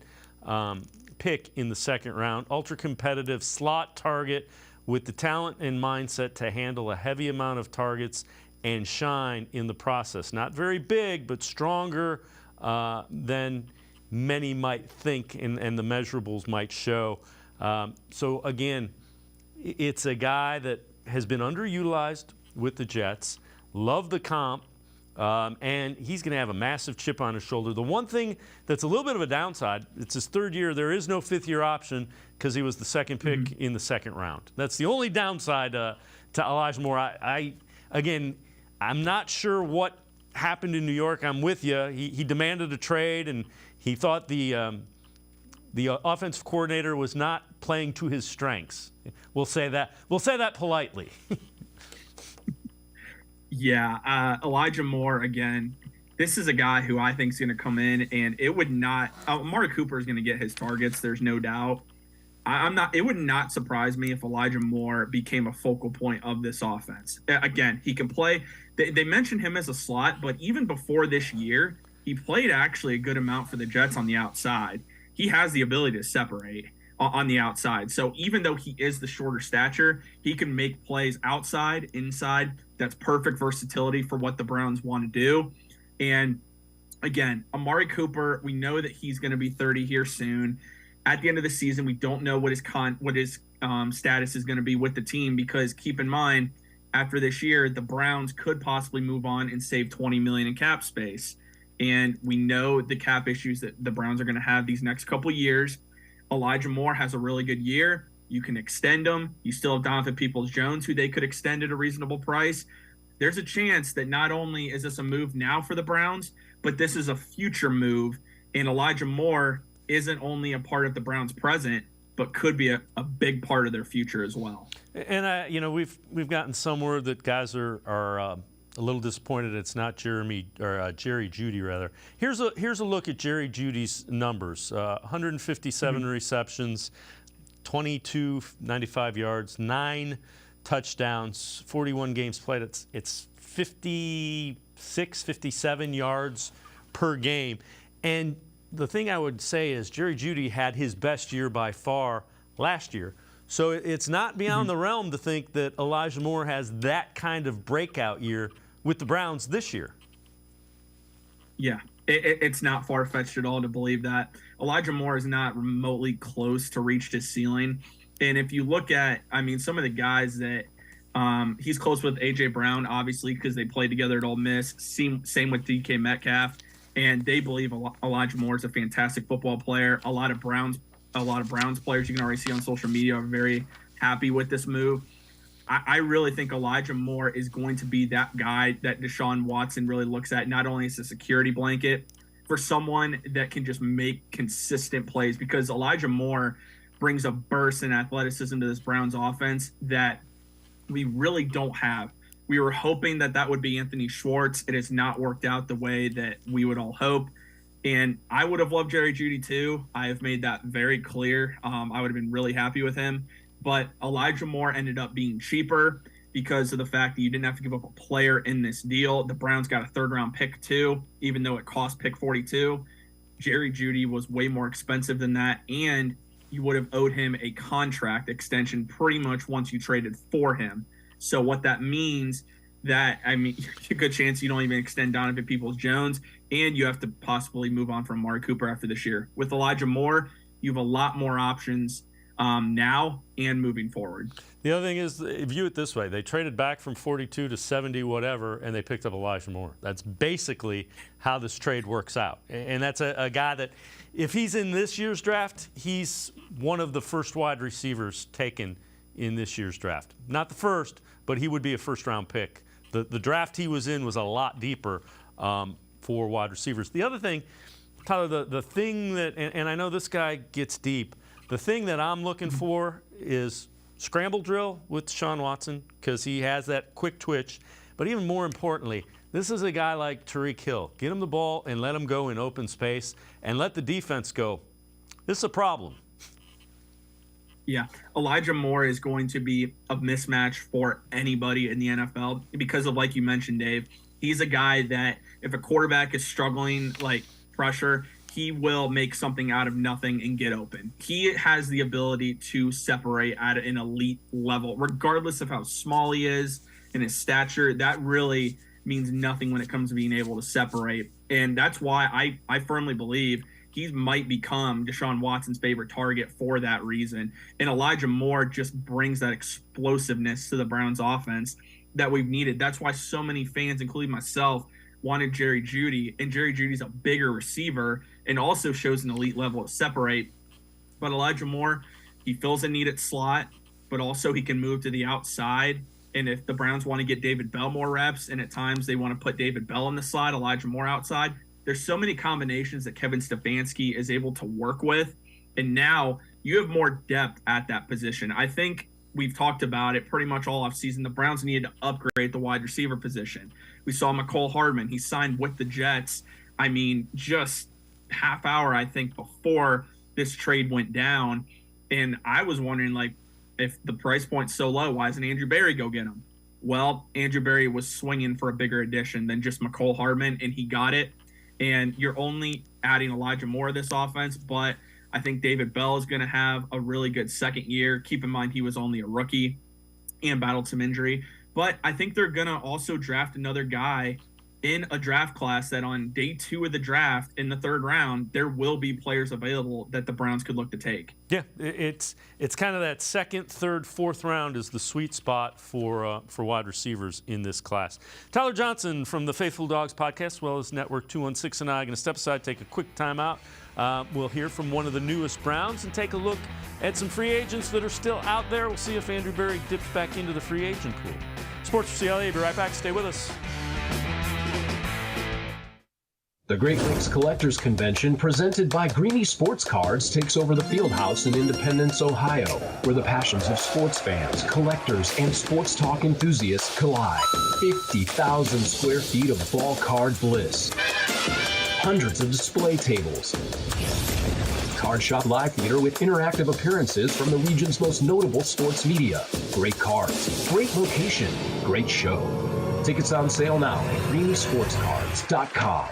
[SPEAKER 1] pick in the second round. Ultra competitive slot target with the talent and mindset to handle a heavy amount of targets and shine in the process. Not very big, but stronger than many might think and the measurables might show. So again, it's a guy that has been underutilized with the Jets. Love the comp, and he's going to have a massive chip on his shoulder. The one thing that's a little bit of a downside, it's his third year. There is no fifth-year option because he was the second pick in the second round. That's the only downside to Elijah Moore. Again, I'm not sure what happened in New York. I'm with you. He demanded a trade, and he thought the offensive coordinator was not playing to his strengths. We'll say that. We'll say that politely.
[SPEAKER 17] Yeah, Elijah Moore, again, this is a guy who I think is going to come in, and it would not Amari Cooper is going to get his targets, there's no doubt. It would not surprise me if Elijah Moore became a focal point of this offense. Again, he can play. They mentioned him as a slot, but even before this year, he played actually a good amount for the Jets on the outside. He has the ability to separate on the outside. So even though he is the shorter stature, he can make plays outside, inside. That's perfect versatility for what the Browns want to do. And again, Amari Cooper, we know that he's going to be 30 here soon. At the end of the season, we don't know what his status is going to be with the team, because keep in mind, after this year, the Browns could possibly move on and save $20 million in cap space. And we know the cap issues that the Browns are going to have these next couple of years. Elijah Moore has a really good year. You can extend him. You still have Donovan Peoples-Jones, who they could extend at a reasonable price. There's a chance that not only is this a move now for the Browns, but this is a future move. And Elijah Moore isn't only a part of the Browns' present, but could be a big part of their future as well.
[SPEAKER 1] And we've gotten some word that guys are a little disappointed it's not Jerry Jeudy rather. Here's a look at Jerry Jeudy's numbers: 157 receptions, 9295 yards, 9 touchdowns, 41 games played. It's 56, 57 yards per game. And the thing I would say is Jerry Jeudy had his best year by far last year. So it's not beyond the realm to think that Elijah Moore has that kind of breakout year with the Browns this year.
[SPEAKER 17] Yeah, it's not far-fetched at all to believe that. Elijah Moore is not remotely close to reach his ceiling. And if you look at, some of the guys that he's close with, A.J. Brown, obviously, because they played together at Ole Miss. Same with DK Metcalf. And they believe Elijah Moore is a fantastic football player. A lot of Browns players you can already see on social media are very happy with this move. I really think Elijah Moore is going to be that guy that Deshaun Watson really looks at, not only as a security blanket for someone that can just make consistent plays, because Elijah Moore brings a burst and athleticism to this Browns offense that we really don't have. We were hoping that would be Anthony Schwartz. It has not worked out the way that we would all hope. And I would have loved Jerry Jeudy too. I have made that very clear. I would have been really happy with him. But Elijah Moore ended up being cheaper because of the fact that you didn't have to give up a player in this deal. The Browns got a third-round pick too, even though it cost pick 42. Jerry Jeudy was way more expensive than that, and you would have owed him a contract extension pretty much once you traded for him. So what that means a good chance you don't even extend Donovan Peoples-Jones. and you have to possibly move on from Amari Cooper after this year. With Elijah Moore, you have a lot more options now and moving forward.
[SPEAKER 1] The other thing is, view it this way. They traded back from 42 to 70 whatever, and they picked up Elijah Moore. That's basically how this trade works out. And that's a guy that, if he's in this year's draft, he's one of the first wide receivers taken in this year's draft. Not the first, but he would be a first-round pick. The draft he was in was a lot deeper for wide receivers. The other thing, Tyler, the thing that, and I know this guy gets deep, the thing that I'm looking for is scramble drill with Deshaun Watson, because he has that quick twitch. But even more importantly, this is a guy like Tyreek Hill. Get him the ball and let him go in open space and let the defense go. This is a problem.
[SPEAKER 17] Yeah, Elijah Moore is going to be a mismatch for anybody in the NFL because of, like you mentioned, Dave, he's a guy that if a quarterback is struggling, like pressure, he will make something out of nothing and get open. He has the ability to separate at an elite level, regardless of how small he is and his stature. That really means nothing when it comes to being able to separate. And that's why I firmly believe he might become Deshaun Watson's favorite target for that reason. And Elijah Moore just brings that explosiveness to the Browns offense that we've needed. That's why so many fans, including myself, wanted Jerry Jeudy, and Jerry Jeudy's a bigger receiver and also shows an elite level of separate. But Elijah Moore, he fills a need at slot, but also he can move to the outside. And if the Browns want to get David Bell more reps, and at times they want to put David Bell in the slot, Elijah Moore outside, there's so many combinations that Kevin Stefanski is able to work with. And now you have more depth at that position. I think we've talked about it pretty much all offseason. The Browns needed to upgrade the wide receiver position. We saw McCole Hardman. He signed with the Jets. I mean, just half hour, I think, before this trade went down. And I was wondering, like, if the price point's so low, why doesn't Andrew Berry go get him? Well, Andrew Berry was swinging for a bigger addition than just McCole Hardman, and he got it. And you're only adding Elijah Moore to this offense, but I think David Bell is going to have a really good second year. Keep in mind he was only a rookie and battled some injury. But I think they're going to also draft another guy in a draft class that on day 2 of the draft in the 3rd round, there will be players available that the Browns could look to take.
[SPEAKER 1] Yeah, it's kind of that 2nd, 3rd, 4th round is the sweet spot for wide receivers in this class. Tyler Johnson from the Faithful Dawgs Podcast, as well as Network 216, and I are going to step aside, take a quick timeout. We'll hear from one of the newest Browns and take a look at some free agents that are still out there. We'll see if Andrew Berry dips back into the free agent pool. Sports4CLE, be right back. Stay with us.
[SPEAKER 7] The Great Lakes Collectors Convention, presented by Greeny Sports Cards, takes over the Fieldhouse in Independence, Ohio, where the passions of sports fans, collectors, and sports talk enthusiasts collide. 50,000 square feet of ball card bliss. Hundreds of display tables. Card Shop Live Theater with interactive appearances from the region's most notable sports media. Great cards, great location, great show. Tickets on sale now at greenysportscards.com.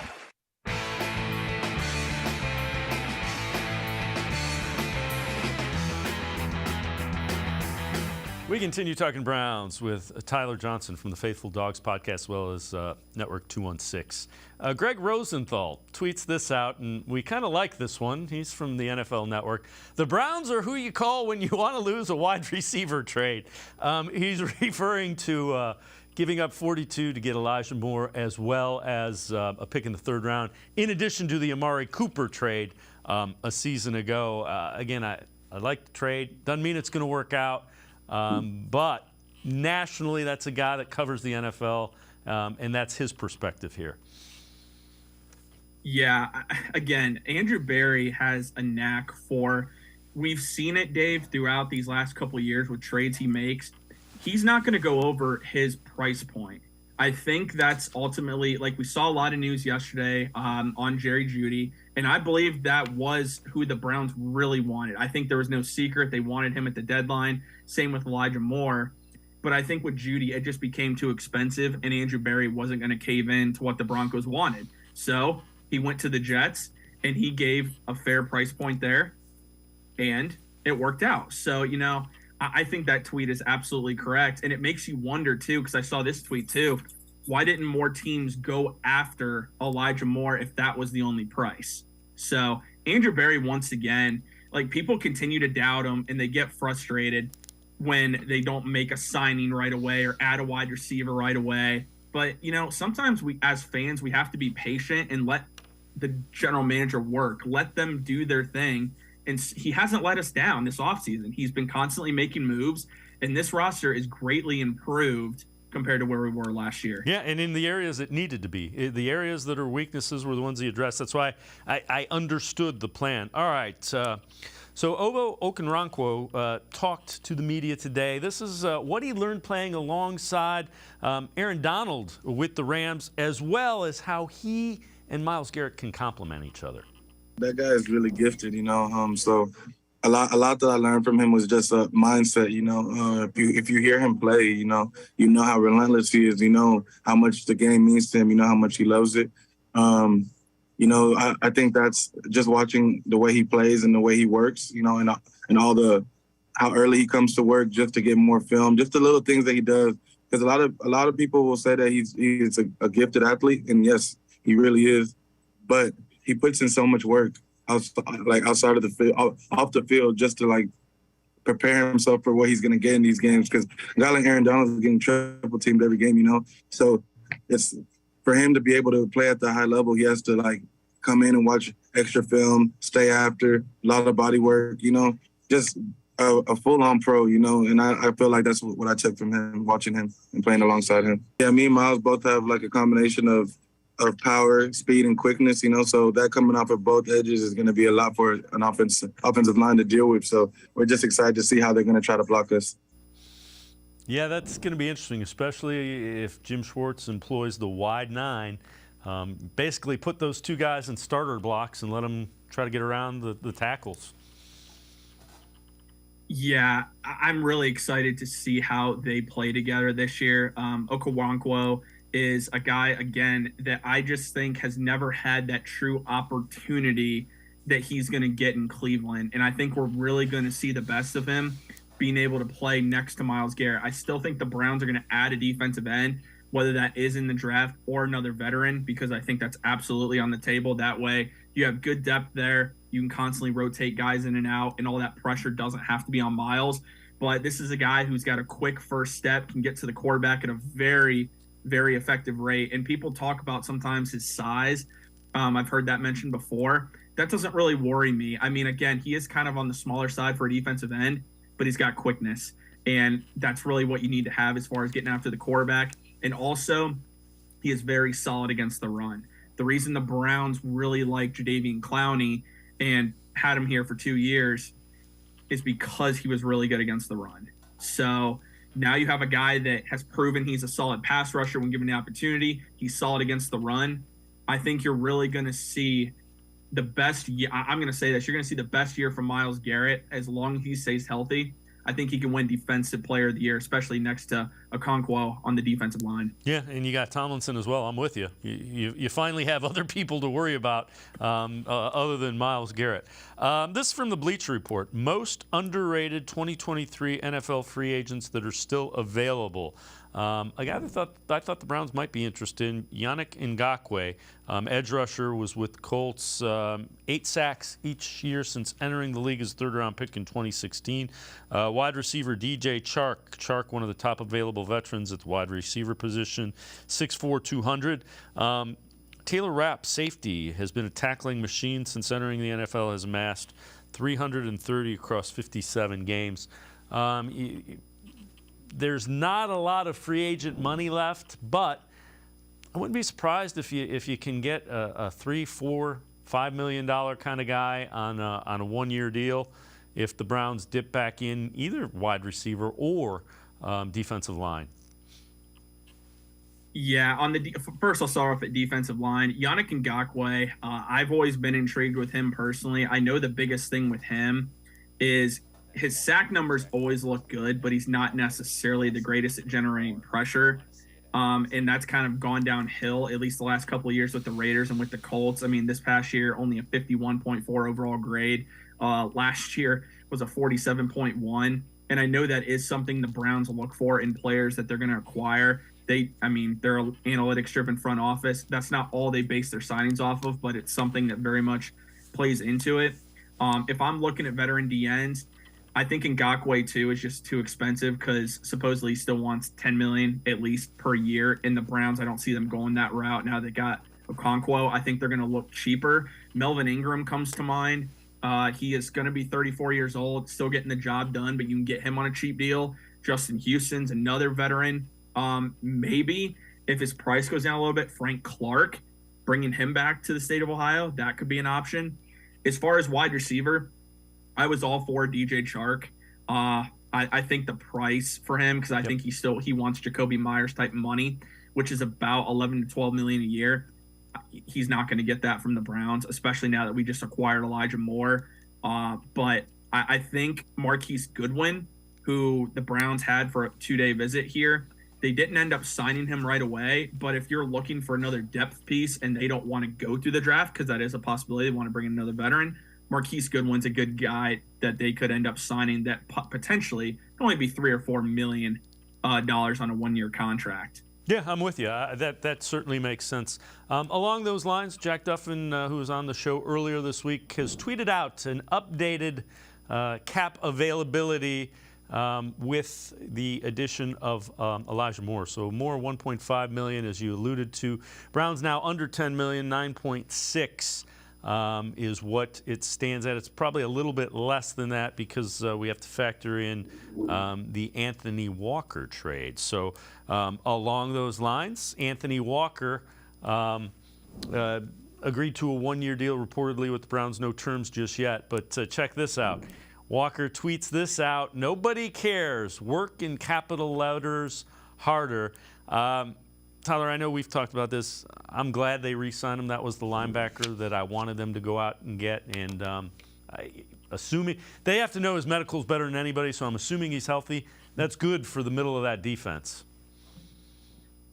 [SPEAKER 1] We continue talking Browns with Tyler Johnson from the Faithful Dawgs Podcast, as well as Network 216. Greg Rosenthal tweets this out, and we kind of like this one. He's from the NFL Network. The Browns are who you call when you want to lose a wide receiver trade. He's referring to giving up 42 to get Elijah Moore, as well as a pick in the 3rd round, in addition to the Amari Cooper trade a season ago. Again, I like the trade. Doesn't mean it's going to work out. But nationally, that's a guy that covers the NFL, and that's his perspective here.
[SPEAKER 17] Yeah, again, Andrew Berry has a knack for, we've seen it, Dave, throughout these last couple of years with trades he makes. He's not going to go over his price point. I think that's ultimately, like we saw a lot of news yesterday on Jerry Jeudy, and I believe that was who the Browns really wanted. I think there was no secret. They wanted him at the deadline. Same with Elijah Moore. But I think with Jeudy, it just became too expensive, and Andrew Berry wasn't going to cave in to what the Broncos wanted. So he went to the Jets, and he gave a fair price point there, and it worked out. So, you know, I think that tweet is absolutely correct. And it makes you wonder, too, because I saw this tweet, too. why didn't more teams go after Elijah Moore if that was the only price? So Andrew Berry, once again, like, people continue to doubt him and they get frustrated when they don't make a signing right away or add a wide receiver right away. But, sometimes we, as fans, we have to be patient and let the general manager work, let them do their thing. And he hasn't let us down this offseason. He's been constantly making moves, and this roster is greatly improved compared to where we were last year.
[SPEAKER 1] Yeah, and in the areas it needed to be. The areas that are weaknesses were the ones he addressed. That's why I understood the plan. All right, so Okoronkwo talked to the media today. This is what he learned playing alongside Aaron Donald with the Rams, as well as how he and Myles Garrett can complement each other.
[SPEAKER 3] That guy is really gifted, so a lot that I learned from him was just a mindset, if you hear him play, you know how relentless he is, how much the game means to him, how much he loves it. I think that's just watching the way he plays and the way he works, and all how early he comes to work just to get more film, just the little things that he does. Because a lot of people will say that he's a gifted athlete, and yes, he really is, but he puts in so much work outside of the field, off the field, just to prepare himself for what he's going to get in these games. Because a guy like Aaron Donald is getting triple teamed every game, So it's for him to be able to play at the high level, he has to come in and watch extra film, stay after, a lot of body work, just a full-on pro, and I feel like that's what I took from him, watching him and playing alongside him. Yeah, me and Myles both have a combination of power, speed, and quickness, so that coming off of both edges is going to be a lot for an offensive line to deal with. So we're just excited to see how they're going to try to block us.
[SPEAKER 1] Yeah, that's going to be interesting, especially if Jim Schwartz employs the wide nine. Basically put those two guys in starter blocks and let them try to get around the tackles.
[SPEAKER 17] Yeah, I'm really excited to see how they play together this year. Okoronkwo is a guy, again, that I just think has never had that true opportunity that he's going to get in Cleveland. And I think we're really going to see the best of him being able to play next to Myles Garrett. I still think the Browns are going to add a defensive end, whether that is in the draft or another veteran, because I think that's absolutely on the table. That way you have good depth there. You can constantly rotate guys in and out, and all that pressure doesn't have to be on Myles. But this is a guy who's got a quick first step, can get to the quarterback at a very, very effective rate. And people talk about sometimes his size. I've heard that mentioned before. That doesn't really worry me. I mean, again, he is kind of on the smaller side for a defensive end, but he's got quickness. And that's really what you need to have as far as getting after the quarterback. And also, he is very solid against the run. The reason the Browns really like Jadeveon Clowney and had him here for 2 years is because he was really good against the run. So now you have a guy that has proven he's a solid pass rusher when given the opportunity. He's solid against the run. I think you're really going to see the best year. I'm going to say this. You're going to see the best year from Myles Garrett as long as he stays healthy. I think he can win Defensive Player of the Year, especially next to Okoronkwo on the defensive line.
[SPEAKER 1] Yeah, and you got Tomlinson as well. I'm with you. You finally have other people to worry about other than Myles Garrett. This is from the Bleacher Report. Most underrated 2023 NFL free agents that are still available. A guy that I thought the Browns might be interested in, Yannick Ngakoue, edge rusher, was with Colts, 8 sacks each year since entering the league as third-round pick in 2016. Wide receiver DJ Chark, one of the top available veterans at the wide receiver position, 6'4", 200. Taylor Rapp, safety, has been a tackling machine since entering the NFL, has amassed 330 across 57 games. There's not a lot of free agent money left, but I wouldn't be surprised if you can get a $3, $4, $5 million kind of guy on a one-year deal if the Browns dip back in either wide receiver or defensive line.
[SPEAKER 17] Yeah, first I'll start off at defensive line. Yannick Ngakoue, I've always been intrigued with him personally. I know the biggest thing with him is his sack numbers always look good, but he's not necessarily the greatest at generating pressure. And that's kind of gone downhill, at least the last couple of years with the Raiders and with the Colts. I mean, this past year, only a 51.4 overall grade. Last year was a 47.1. And I know that is something the Browns will look for in players that they're going to acquire. they're an analytics-driven front office. That's not all they base their signings off of, but it's something that very much plays into it. If I'm looking at veteran DNs, I think Ngakoue too is just too expensive because supposedly he still wants $10 million at least per year. In the Browns, I don't see them going that route. Now they got Okoronkwo. I think they're going to look cheaper. Melvin Ingram comes to mind. He is going to be 34 years old, still getting the job done, but you can get him on a cheap deal. Justin Houston's another veteran. Maybe if his price goes down a little bit, Frank Clark, bringing him back to the state of Ohio, that could be an option. As far as wide receiver, I was all for DJ Chark. I think the price for him, because I think he wants Jacoby Myers type money, which is about $11 to $12 million a year. He's not going to get that from the Browns, especially now that we just acquired Elijah Moore. But I think Marquise Goodwin, who the Browns had for a 2-day visit here, they didn't end up signing him right away. But if you're looking for another depth piece and they don't want to go through the draft, because that is a possibility, they want to bring in another veteran, Marquise Goodwin's a good guy that they could end up signing that potentially can only be $3 or $4 million on a 1-year contract.
[SPEAKER 1] Yeah, I'm with you. That certainly makes sense. Along those lines, Jack Duffin, who was on the show earlier this week, has tweeted out an updated cap availability with the addition of Elijah Moore. So Moore, $1.5 million, as you alluded to. Browns now under $10 million, 9.6 is what it stands at. It's probably a little bit less than that because we have to factor in the Anthony Walker trade. So along those lines, Anthony Walker agreed to a 1-year deal reportedly with the Browns. No terms just yet, but check this out. Walker tweets this out: "Nobody cares. Work in capital letters harder." Tyler, I know we've talked about this. I'm glad they re-signed him. That was the linebacker that I wanted them to go out and get. And assuming they have to know his medical is better than anybody, so I'm assuming he's healthy. That's good for the middle of that defense.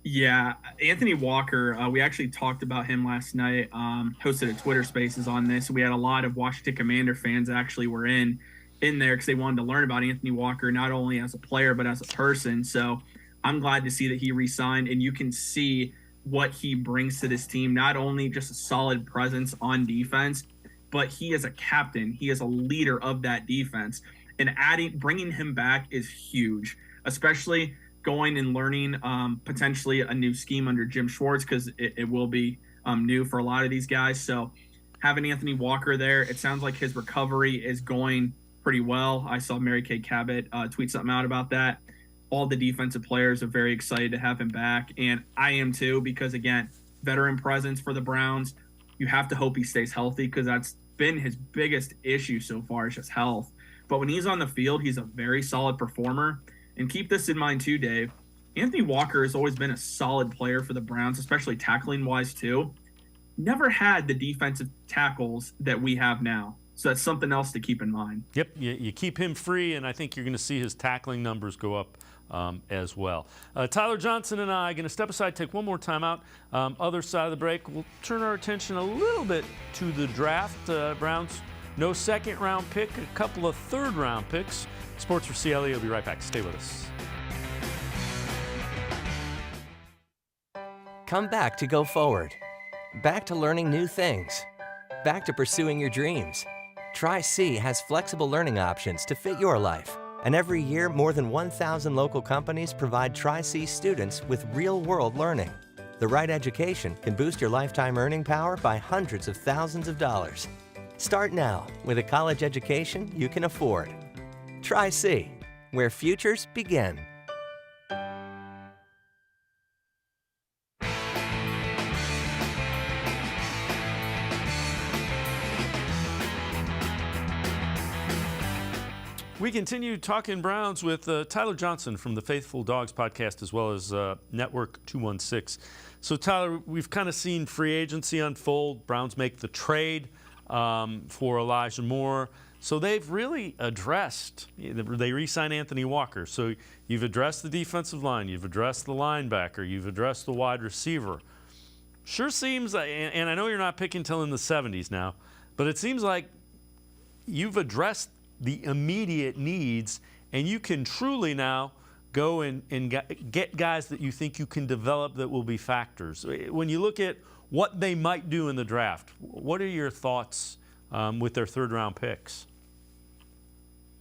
[SPEAKER 17] Yeah, Anthony Walker, we actually talked about him last night, hosted a Twitter Spaces on this. We had a lot of Washington Commander fans that actually were in there because they wanted to learn about Anthony Walker, not only as a player but as a person. So I'm glad to see that he re-signed, and you can see what he brings to this team, not only just a solid presence on defense, but he is a captain. He is a leader of that defense. And bringing him back is huge, especially going and learning potentially a new scheme under Jim Schwartz, because it will be new for a lot of these guys. So having Anthony Walker there, it sounds like his recovery is going pretty well. I saw Mary Kay Cabot tweet something out about that. All the defensive players are very excited to have him back, and I am too, because again, veteran presence for the Browns. You have to hope he stays healthy, because that's been his biggest issue so far, is just health. But when he's on the field, he's a very solid performer. And keep this in mind too, Dave. Anthony Walker has always been a solid player for the Browns, especially tackling-wise too. Never had the defensive tackles that we have now. So that's something else to keep in mind.
[SPEAKER 1] Yep, you keep him free, and I think you're going to see his tackling numbers go up as well. Tyler Johnson and I are going to step aside, take one more time out. Other side of the break, we'll turn our attention a little bit to the draft. Browns, no second-round pick, a couple of third-round picks. Sports4CLE will be right back. Stay with us.
[SPEAKER 9] Come back to go forward. Back to learning new things. Back to pursuing your dreams. Tri-C has flexible learning options to fit your life. And every year, more than 1,000 local companies provide Tri-C students with real-world learning. The right education can boost your lifetime earning power by hundreds of thousands of dollars. Start now with a college education you can afford. Tri-C, where futures begin.
[SPEAKER 1] We continue talking Browns with Tyler Johnson from the Faithful Dawgs Podcast, as well as Network 216. So, Tyler, we've kind of seen free agency unfold. Browns make the trade for Elijah Moore. So they've really addressed, they re-sign Anthony Walker. So you've addressed the defensive line, you've addressed the linebacker, you've addressed the wide receiver. Sure seems, and I know you're not picking till in the 70s now, but it seems like you've addressed the immediate needs, and you can truly now go and get guys that you think you can develop that will be factors. When you look at what they might do in the draft, what are your thoughts with their third-round picks?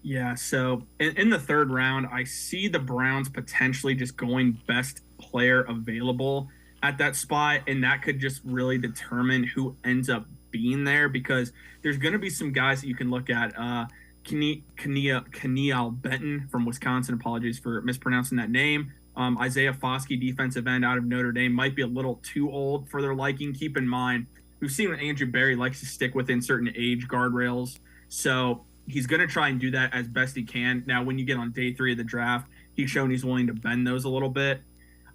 [SPEAKER 17] Yeah, so in the third round, I see the Browns potentially just going best player available at that spot, and that could just really determine who ends up being there, because there's going to be some guys that you can look at. Keneal Benton from Wisconsin, apologies for mispronouncing that name. Isaiah Foskey, defensive end out of Notre Dame, might be a little too old for their liking. Keep in mind, we've seen what Andrew Berry likes to stick within certain age guardrails. So he's going to try and do that as best he can. Now, when you get on day 3 of the draft, he's shown he's willing to bend those a little bit.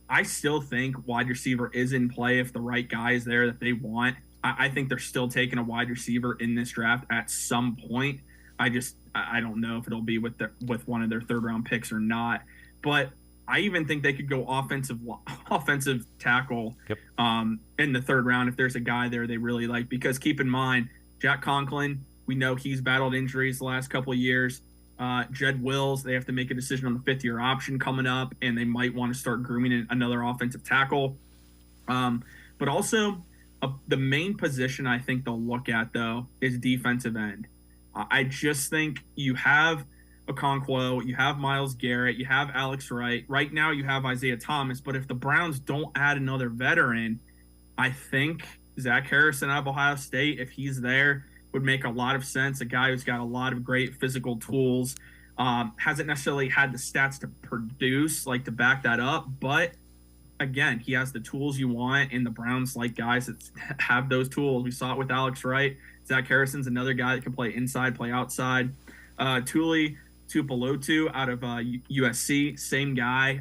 [SPEAKER 17] I still think wide receiver is in play if the right guy is there that they want. I think they're still taking a wide receiver in this draft at some point. I don't know if it'll be with one of their third-round picks or not. But I even think they could go offensive tackle in the third round if there's a guy there they really like. Because keep in mind, Jack Conklin, we know he's battled injuries the last couple of years. Jed Wills, they have to make a decision on the 5th-year option coming up, and they might want to start grooming another offensive tackle. But also, the main position I think they'll look at, though, is defensive end. I just think you have Okoronkwo, you have Myles Garrett, you have Alex Wright. Right now you have Isaiah Thomas, but if the Browns don't add another veteran, I think Zach Harrison out of Ohio State, if he's there, would make a lot of sense. A guy who's got a lot of great physical tools, hasn't necessarily had the stats to produce, like to back that up, but again, he has the tools you want, and the Browns like guys that have those tools. We saw it with Alex Wright. Zach Harrison's another guy that can play inside, play outside. Tuli Tuipulotu out of USC, same guy.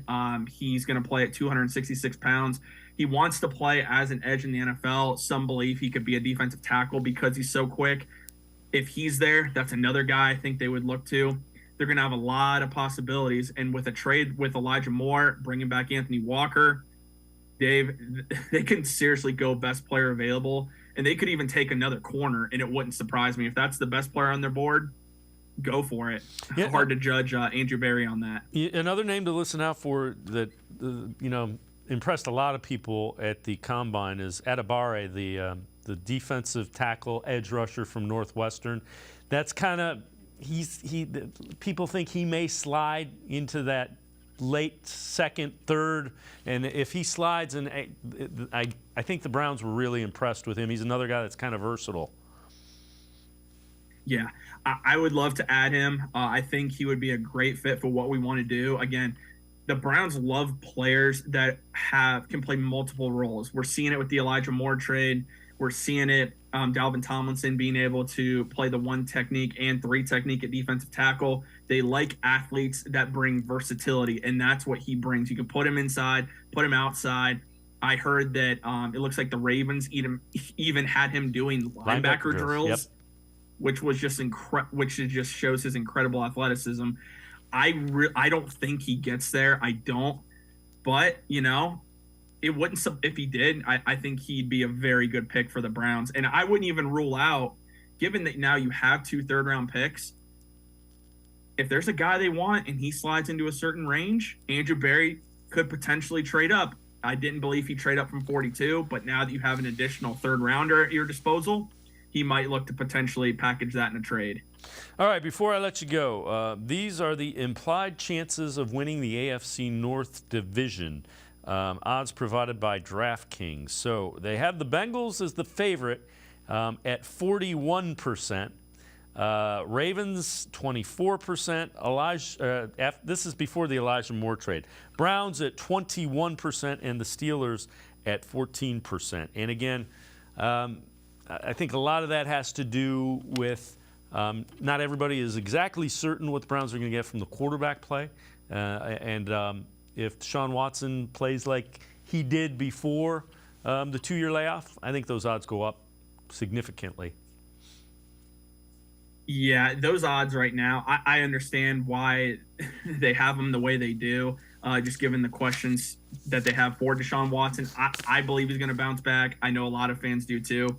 [SPEAKER 17] He's going to play at 266 pounds. He wants to play as an edge in the NFL. Some believe he could be a defensive tackle because he's so quick. If he's there, that's another guy I think they would look to. They're going to have a lot of possibilities. And with a trade with Elijah Moore, bringing back Anthony Walker, Dave, they can seriously go best player available. And they could even take another corner, and it wouldn't surprise me. If that's the best player on their board, go for it. Yeah. Hard to judge Andrew Berry on that.
[SPEAKER 1] Another name to listen out for that, impressed a lot of people at the Combine is Adebare, the defensive tackle edge rusher from Northwestern. That's kind of people think he may slide into that late second, third, and if he slides, and I think the Browns were really impressed with him. He's another guy that's kind of versatile.
[SPEAKER 17] Yeah, I would love to add him. I think he would be a great fit for what we want to do. Again, the Browns love players that can play multiple roles. We're seeing it with the Elijah Moore trade. We're seeing it, Dalvin Tomlinson being able to play the 1 technique and 3 technique at defensive tackle. They like athletes that bring versatility, and that's what he brings. You can put him inside, put him outside. I heard that it looks like the Ravens even had him doing linebacker drills, which was just which just shows his incredible athleticism. I don't think he gets there. I don't, but it wouldn't. If he did, I think he'd be a very good pick for the Browns. And I wouldn't even rule out, given that now you have 2 third-round picks, if there's a guy they want and he slides into a certain range, Andrew Berry could potentially trade up. I didn't believe he'd trade up from 42, but now that you have an additional third-rounder at your disposal, he might look to potentially package that in a trade.
[SPEAKER 1] All right, before I let you go, these are the implied chances of winning the AFC North division. Odds provided by DraftKings. So they have the Bengals as the favorite at 41%. Ravens 24%. This is before the Elijah Moore trade. Browns at 21% and the Steelers at 14%. And again, I think a lot of that has to do with not everybody is exactly certain what the Browns are going to get from the quarterback play. If Deshaun Watson plays like he did before the 2-year layoff, I think those odds go up significantly.
[SPEAKER 17] Yeah, those odds right now, I understand why they have them the way they do, just given the questions that they have for Deshaun Watson. I believe he's going to bounce back. I know a lot of fans do too.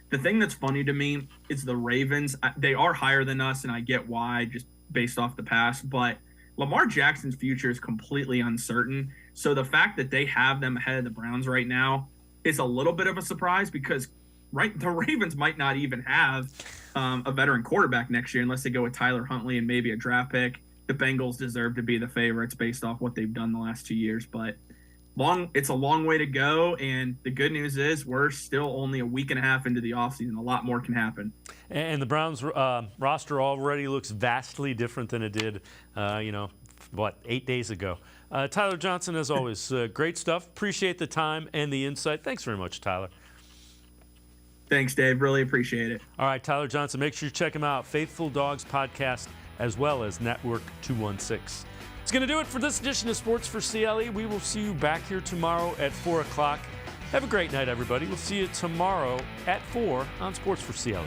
[SPEAKER 17] The thing that's funny to me is the Ravens. They are higher than us, and I get why, just based off the past, but Lamar Jackson's future is completely uncertain. So the fact that they have them ahead of the Browns right now is a little bit of a surprise because the Ravens might not even have a veteran quarterback next year unless they go with Tyler Huntley and maybe a draft pick. The Bengals deserve to be the favorites based off what they've done the last 2 years, but it's a long way to go, and the good news is we're still only a week and a half into the offseason. A lot more can happen.
[SPEAKER 1] And the Browns roster already looks vastly different than it did, 8 days ago. Tyler Johnson, as always, great stuff. Appreciate the time and the insight. Thanks very much, Tyler.
[SPEAKER 17] Thanks, Dave. Really appreciate it.
[SPEAKER 1] All right, Tyler Johnson, make sure you check him out. Faithful Dawgs Podcast, as well as Network 216. It's going to do it for this edition of Sports for CLE. We will see you back here tomorrow at 4 o'clock. Have a great night, everybody. We'll see you tomorrow at 4 on Sports for CLE.